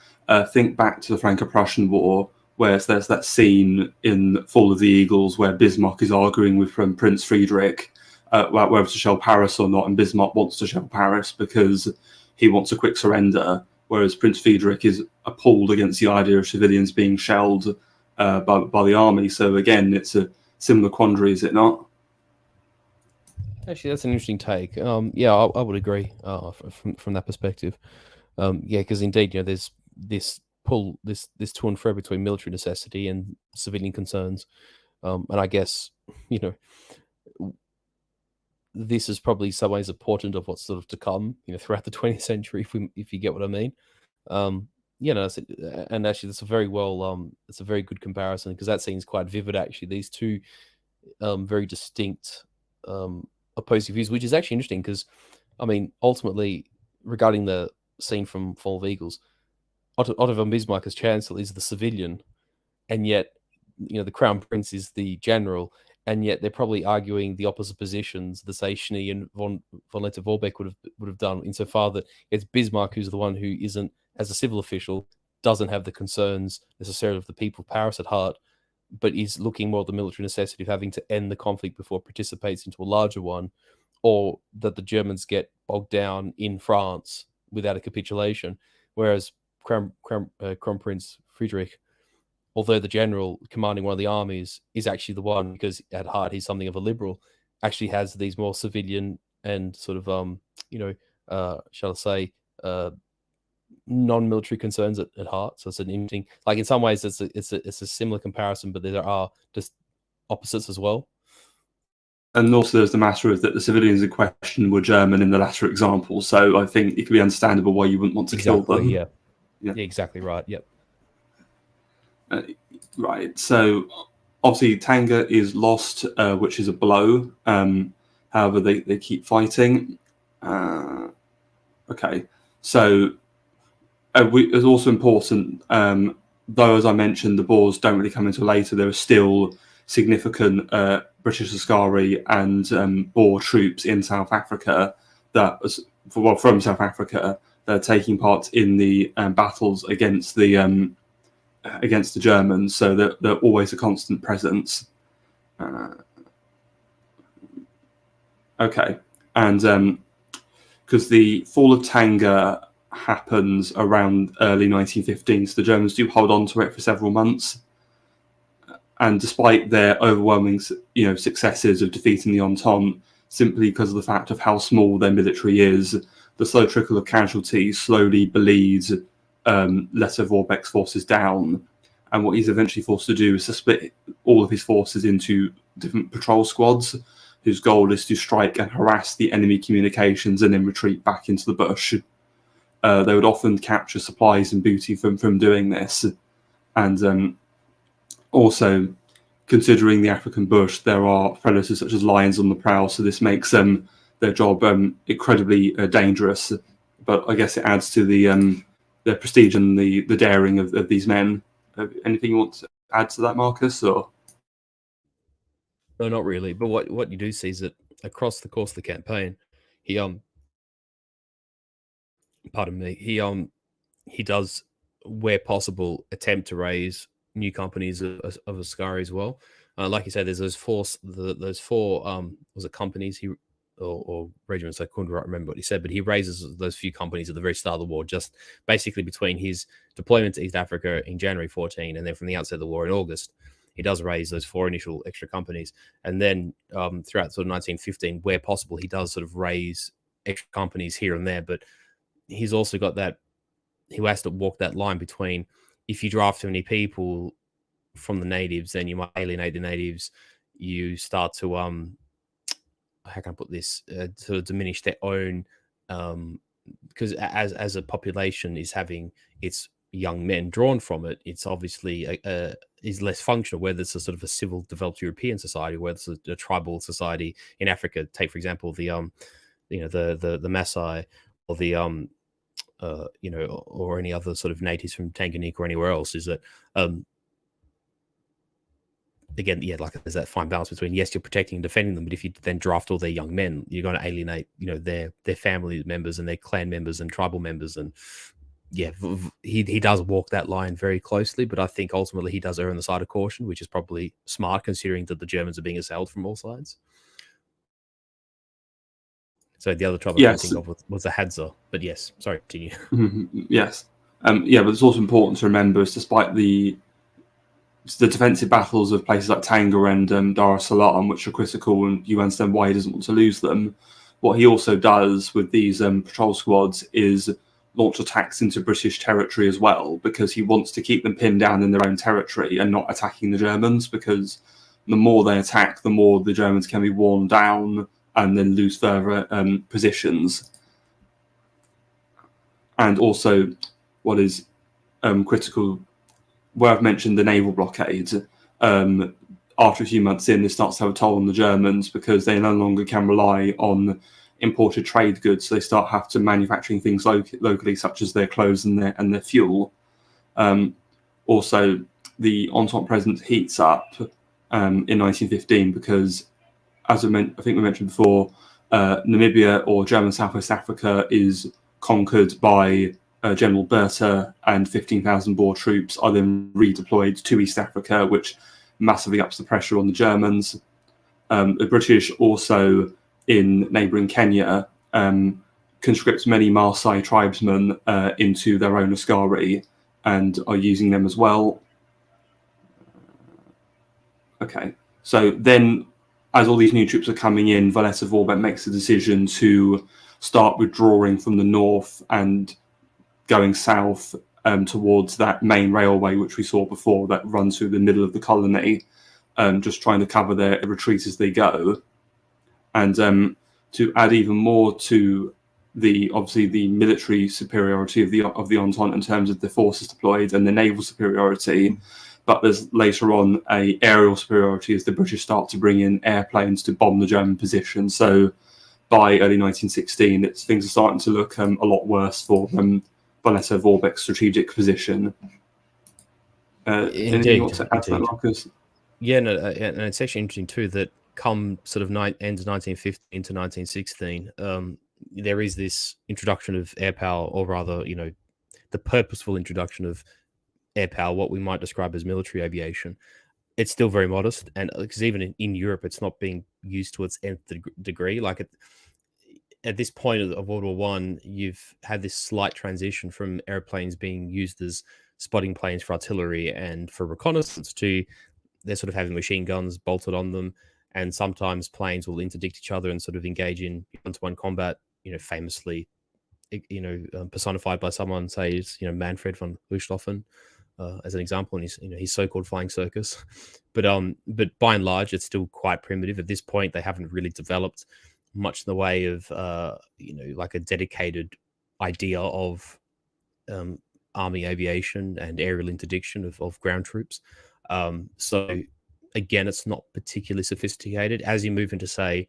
think back to the Franco-Prussian War, where there's that scene in Fall of the Eagles where Bismarck is arguing with Prince Friedrich about whether to shell Paris or not, and Bismarck wants to shell Paris because he wants a quick surrender, whereas Prince Friedrich is appalled against the idea of civilians being shelled by the army. So again, it's a similar quandary, is it not? Actually, that's an interesting take. Yeah, I would agree from that perspective. Yeah, because indeed, there's this pull, this to and fro between military necessity and civilian concerns, and I guess this is probably some ways a portent of what's sort of to come, throughout the 20th century, if you get what I mean. And actually, that's a very it's a very good comparison, because that seems quite vivid. Actually, these two very distinct opposing views, which is actually interesting, because I mean, ultimately, regarding the scene from Fall of Eagles, Otto von Bismarck as Chancellor is the civilian, and yet the Crown Prince is the general, and yet they're probably arguing the opposite positions that, say, Schnie and von Lettow would have done, insofar that it's Bismarck who's the one who isn't, as a civil official, doesn't have the concerns necessarily of the people of Paris at heart, but is looking more at the military necessity of having to end the conflict before it participates into a larger one, or that the Germans get bogged down in France without a capitulation. Whereas Crown Prince Friedrich, although the general commanding one of the armies, is actually the one, because at heart he's something of a liberal, actually has these more civilian and sort of, shall I say, non-military concerns at heart. So it's an interesting, like, in some ways it's a similar comparison, but there are just opposites as well. And also there's the matter of that the civilians in question were German in the latter example, so I think it could be understandable why you wouldn't want to kill them. Yeah, exactly right. Yep. Right, so obviously Tanga is lost, which is a blow. However, they keep fighting. Okay, so it's also important, though, as I mentioned, the Boers don't really come into later, there are still significant British askari and Boer troops in South Africa from South Africa that are taking part in the battles against the Germans, so they're always a constant presence. Okay, and because the fall of Tanga happens around early 1915, so the Germans do hold on to it for several months. And despite their overwhelming, successes of defeating the Entente, simply because of the fact of how small their military is. The slow trickle of casualties slowly bleeds Lettow Vorbeck's forces down, and what he's eventually forced to do is to split all of his forces into different patrol squads, whose goal is to strike and harass the enemy communications and then retreat back into the bush. They would often capture supplies and booty from doing this, and also, considering the African bush, there are predators such as lions on the prowl, so this makes their job incredibly dangerous. But I guess it adds to the prestige and the daring of these men. Anything you want to add to that, Marcus? Or No, not really. But what you do see is that across the course of the campaign, he pardon me, he does, where possible, attempt to raise new companies of askari as well. Like you said, there's those four was it companies or regiments? I couldn't remember what he said, but he raises those few companies at the very start of the war, just basically between his deployment to East Africa in January 14 and then from the outset of the war in August. He does raise those four initial extra companies, and then throughout sort of 1915, where possible, he does sort of raise extra companies here and there. But he's also got that, he has to walk that line between, if you draft too many people from the natives, then you might alienate the natives. You start to how can I put this, sort of diminish their own, because as a population is having its young men drawn from it, it's obviously is less functional. Whether it's a sort of a civil developed European society, whether it's a tribal society in Africa, take for example the the Maasai, or the or any other sort of natives from Tanganyika or anywhere else, is that again, yeah, like there's that fine balance between, yes, you're protecting and defending them, but if you then draft all their young men, you're going to alienate, their family members and their clan members and tribal members. And yeah, he does walk that line very closely, but I think ultimately he does err on the side of caution, which is probably smart considering that the Germans are being assailed from all sides. So the other tribe I yes, think of was the Hadza, but yes, sorry, continue. Yes, yeah, but it's also important to remember, is despite the defensive battles of places like Tanga and Dar es Salaam, which are critical, and you understand why he doesn't want to lose them, what he also does with these patrol squads is launch attacks into British territory as well, because he wants to keep them pinned down in their own territory and not attacking the Germans, because the more they attack, the more the Germans can be worn down and then lose further positions. And also, what is critical, where I've mentioned the naval blockade, after a few months in, this starts to have a toll on the Germans, because they no longer can rely on imported trade goods. So they start have to manufacturing things locally, such as their clothes and their fuel. Also, the Entente presence heats up in 1915 because, as I think we mentioned before, Namibia, or German Southwest Africa, is conquered by General Bertha, and 15,000 Boer troops are then redeployed to East Africa, which massively ups the pressure on the Germans. The British also, in neighbouring Kenya, conscript many Maasai tribesmen into their own askari and are using them as well. Okay, so then, as all these new troops are coming in, Lettow Vorbeck makes a decision to start withdrawing from the north and going south towards that main railway, which we saw before, that runs through the middle of the colony, just trying to cover their retreat as they go. And to add even more to obviously the military superiority of the Entente in terms of the forces deployed and the naval superiority, but there's later on a aerial superiority as the British start to bring in airplanes to bomb the German position. So by early 1916, things are starting to look a lot worse for Lettow Vorbeck's strategic position. Anything you want to add to that, Marcus? Yeah, no, and it's actually interesting too that come sort of end of 1915 to 1916, there is this introduction of air power, or rather, the purposeful introduction of air power, what we might describe as military aviation. It's still very modest, and because even in Europe, it's not being used to its nth degree. Like at this point of World War One, you've had this slight transition from airplanes being used as spotting planes for artillery and for reconnaissance to they're sort of having machine guns bolted on them. and sometimes planes will interdict each other and sort of engage in one-to-one combat. Famously, personified by someone, say, is Manfred von Richthofen, as an example, in his so-called flying circus. But by and large, it's still quite primitive at this point. They haven't really developed much in the way of like a dedicated idea of army aviation and aerial interdiction of ground troops. So again, it's not particularly sophisticated. As you move into, say,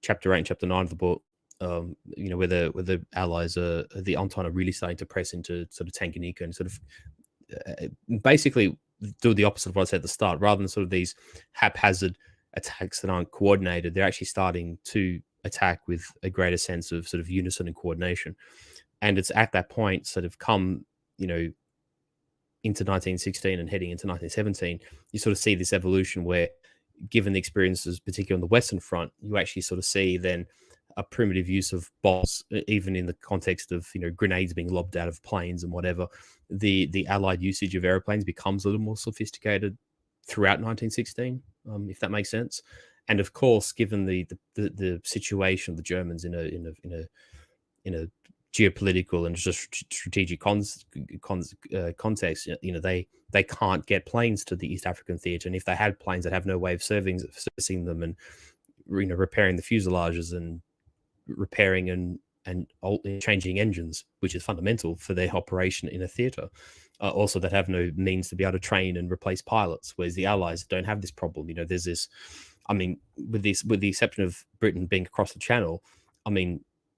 chapter 8 and chapter 9 of the book, where the allies the Entente are really starting to press into sort of Tanganyika and sort of basically do the opposite of what I said at the start. Rather than sort of these haphazard attacks that aren't coordinated, they're actually starting to attack with a greater sense of sort of unison and coordination. And it's at that point, sort of come, into 1916 and heading into 1917, you sort of see this evolution where, given the experiences, particularly on the Western Front, you actually sort of see then a primitive use of bombs, even in the context of grenades being lobbed out of planes and whatever. The Allied usage of airplanes becomes a little more sophisticated throughout 1916, if that makes sense. And of course, given the situation of the Germans in a geopolitical and just strategic context, they can't get planes to the East African theatre, and if they had planes, they'd have no way of servicing them and repairing the fuselages and repairing and changing engines, which is fundamental for their operation in a theatre. Also, that have no means to be able to train and replace pilots, whereas the Allies don't have this problem. There's this, with the exception of Britain being across the Channel,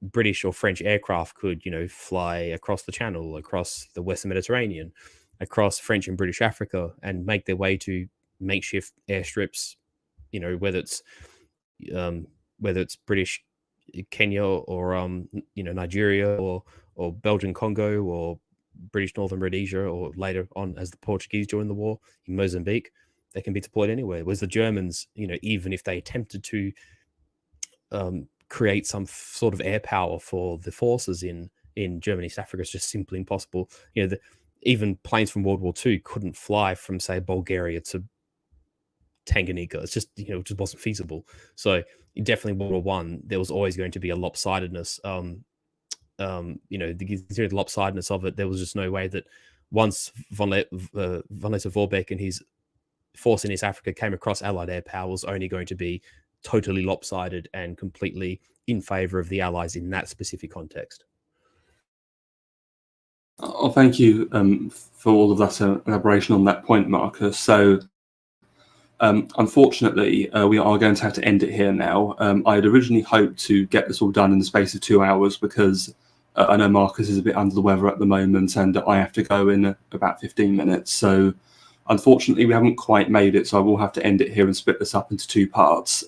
British or French aircraft could, fly across the Channel, across the Western Mediterranean, across French and British Africa, and make their way to makeshift airstrips, whether it's British Kenya or Nigeria or Belgian Congo or British Northern Rhodesia, or later on as the Portuguese joined the war in Mozambique. They can be deployed anywhere. Whereas the Germans, even if they attempted to create some sort of air power for the forces in Germany, East Africa, is just simply impossible. Even planes from World War II couldn't fly from, say, Bulgaria to Tanganyika. It's just, it just wasn't feasible. So definitely World War One, there was always going to be a lopsidedness. The lopsidedness of it, there was just no way that once von Lettow and his force in East Africa came across Allied air power, was only going to be totally lopsided and completely in favor of the Allies in that specific context. Oh, thank you for all of that elaboration on that point, Marcus. So, unfortunately, we are going to have to end it here now. I had originally hoped to get this all done in the space of 2 hours, because I know Marcus is a bit under the weather at the moment, and I have to go in about 15 minutes. So, unfortunately, we haven't quite made it, so I will have to end it here and split this up into 2 parts.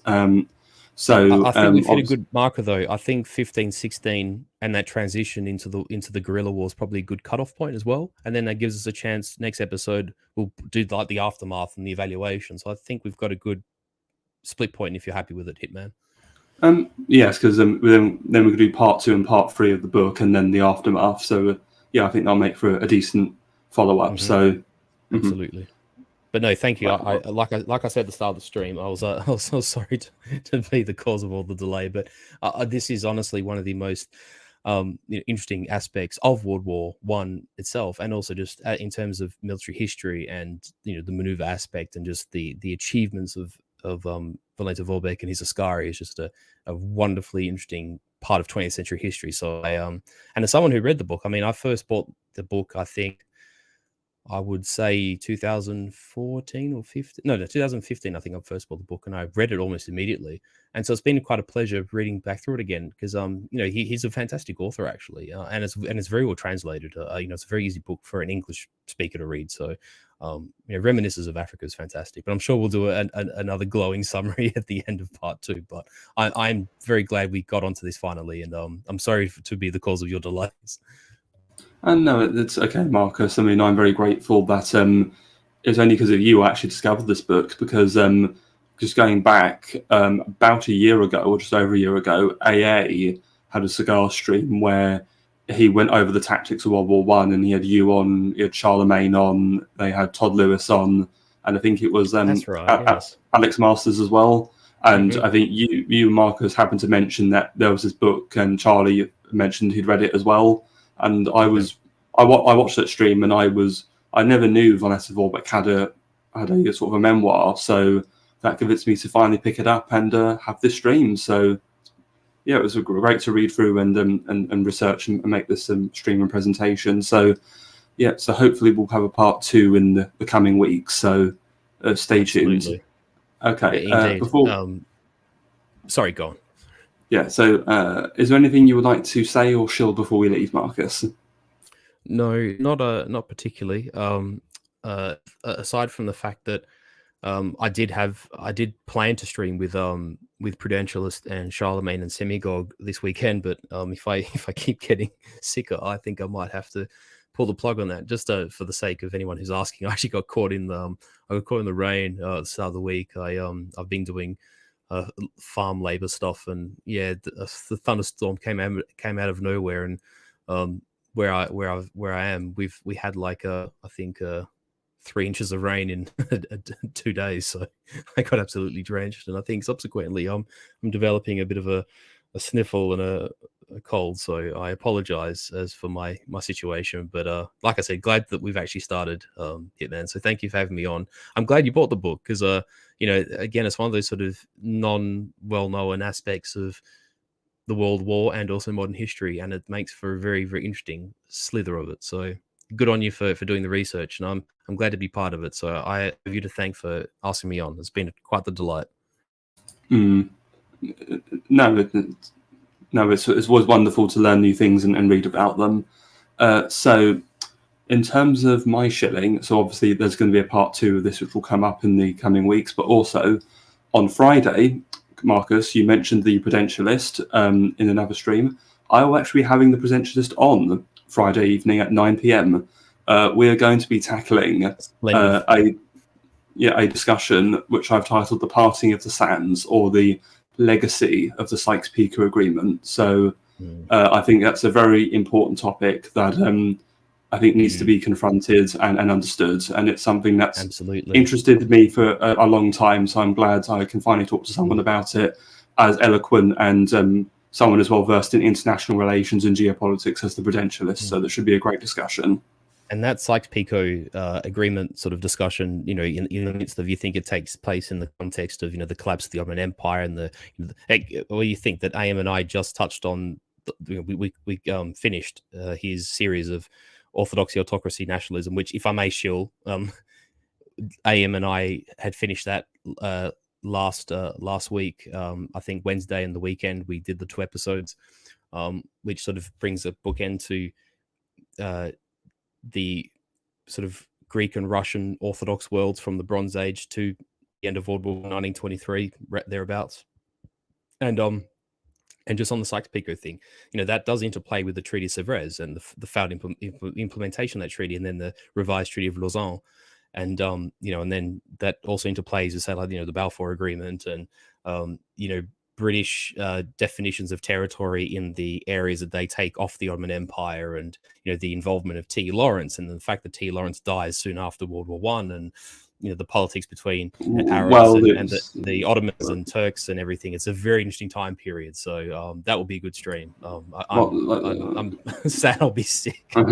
So I think we've hit a good marker, though. I think 15, 16, and that transition into the guerrilla war is probably a good cutoff point as well. And then that gives us a chance. Next episode, we'll do like the aftermath and the evaluation. So I think we've got a good split point if you're happy with it, Hitman. Yes, because then we could do part 2 and part 3 of the book, and then the aftermath. So I think that'll make for a decent follow-up. Mm-hmm. So absolutely. But no, thank you. I like I said at the start of the stream, I was so sorry to be the cause of all the delay. But this is honestly one of the most interesting aspects of World War One itself, and also just in terms of military history and the maneuver aspect and just the achievements of von Lettow and his askari is just a wonderfully interesting part of 20th century history. So and as someone who read the book, I first bought the book, I think, I would say 2014 or 15. No, 2015, I think I first bought the book, and I read it almost immediately. And so it's been quite a pleasure reading back through it again, because he's a fantastic author, actually, and it's very well translated. It's a very easy book for an English speaker to read. So Reminiscences of Africa is fantastic. But I'm sure we'll do another glowing summary at the end of part 2. But I'm very glad we got onto this finally, and I'm sorry to be the cause of your delays. And no, it's okay, Marcus. I'm very grateful that it's only because of you I actually discovered this book, because just going back about a year ago, or just over a year ago, AA had a cigar stream where he went over the tactics of World War One, and he had you on, he had Charlemagne on, they had Todd Lewis on, and I think it was That's right, yes. Alex Masters as well. And I think you, Marcus, happened to mention that there was this book, and Charlie mentioned he'd read it as well. And I watched that stream, and I never knew Vanessa Vorbeck had a sort of a memoir, so that convinced me to finally pick it up and have this stream. So yeah, it was great to read through and research and make this stream and presentation. So yeah, so hopefully we'll have a part 2 in the coming weeks. So stay tuned. Okay. Indeed. Sorry, go on. Yeah. So is there anything you would like to say or shill before we leave, Marcus? No, not particularly. Aside from the fact that I did plan to stream with Prudentialist and Charlemagne and Semigog this weekend, but if I keep getting sicker, I think I might have to pull the plug on that. Just for the sake of anyone who's asking, I actually got caught in the rain at the start of the week. I've been doing farm labor stuff, and yeah, the thunderstorm came out of nowhere, and where I am, we had like I think 3 inches of rain in 2 days, so I got absolutely drenched. And I think subsequently I'm developing a bit of a sniffle and a cold, so I apologize as for my situation. But like I said, glad that we've actually started it, man. So thank you for having me on. I'm glad you bought the book because again, it's one of those sort of non-well-known aspects of the World War and also modern history, and it makes for a very, very interesting slither of it. So good on you for doing the research, and I'm glad to be part of it. So I have you to thank for asking me on. It's been quite the delight. No, it's always wonderful to learn new things and read about them. So in terms of my shilling, so obviously there's going to be a part 2 of this which will come up in the coming weeks, but also on Friday, Marcus, you mentioned the Prudentialist in another stream. I will actually be having the Prudentialist on Friday evening at 9 p.m. We are going to be tackling a discussion which I've titled "The Parting of the Sands" or the legacy of the Sykes-Picot Agreement. So I think that's a very important topic that I think needs to be confronted and understood, and it's something that's interested me for a long time. So I'm glad I can finally talk to someone about it as eloquent and someone as well versed in international relations and geopolitics as the Prudentialist. So there should be a great discussion. And that Sykes-Picot agreement sort of discussion, in the midst of, you think it takes place in the context of, the collapse of the Ottoman Empire and or you think that AM and I just touched on, we finished his series of orthodoxy, autocracy, nationalism, which, if I may shill, AM and I had finished that last week. I think Wednesday and the weekend we did the 2 episodes, which sort of brings a bookend to the sort of Greek and Russian Orthodox worlds from the Bronze Age to the end of World War 1923, thereabouts. And just on the Sykes-Picot thing, that does interplay with the Treaty of Sèvres and the failed implementation of that treaty, and then the revised Treaty of Lausanne. And, and then that also interplays with, say, like, the Balfour Agreement and, British definitions of territory in the areas that they take off the Ottoman Empire, and the involvement of T. Lawrence, and the fact that T. Lawrence dies soon after World War One, and the politics between Arabs and the Ottomans and Turks and everything. It's a very interesting time period. So that will be a good stream. I'm sad I'll be sick. I'll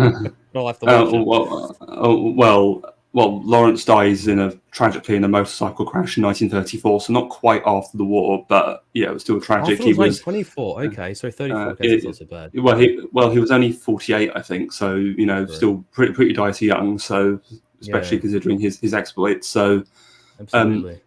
have to watch it. Well, Lawrence dies tragically in a motorcycle crash in 1934, so not quite after the war, but yeah, it was still tragic. He was 24. Okay, so 34. That's not so bad. Well, he was only 48, I think. So right. Still pretty dicey young. So especially considering his exploits. So absolutely.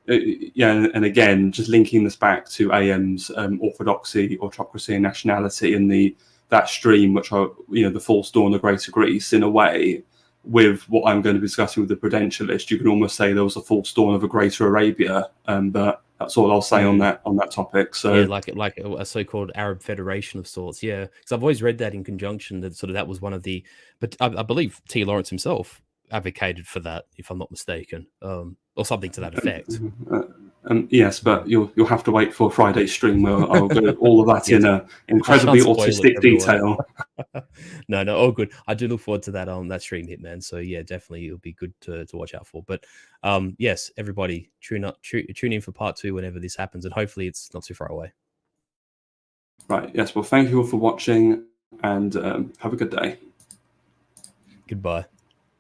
And again, just linking this back to AM's orthodoxy, autocracy, and nationality, and that stream, which are the false dawn of Greater Greece, in a way. With what I'm going to be discussing with the Prudentialist, you can almost say there was a false dawn of a Greater Arabia, but that's all I'll say on that topic. So yeah, like a so-called Arab Federation of sorts. Yeah, because I've always read that in conjunction that was one of the. But I believe T. Lawrence himself advocated for that, if I'm not mistaken, or something to that effect. Yes, but you'll have to wait for Friday's stream where I'll go all of that Yes. in incredibly spoil it, autistic everyone. detail. No, all good. I do look forward to that stream, Hitman. So yeah, definitely it'll be good to watch out for. But yes, everybody tune in for part 2 whenever this happens, and hopefully it's not too far away. Right. Yes. Well, thank you all for watching, and have a good day. Goodbye.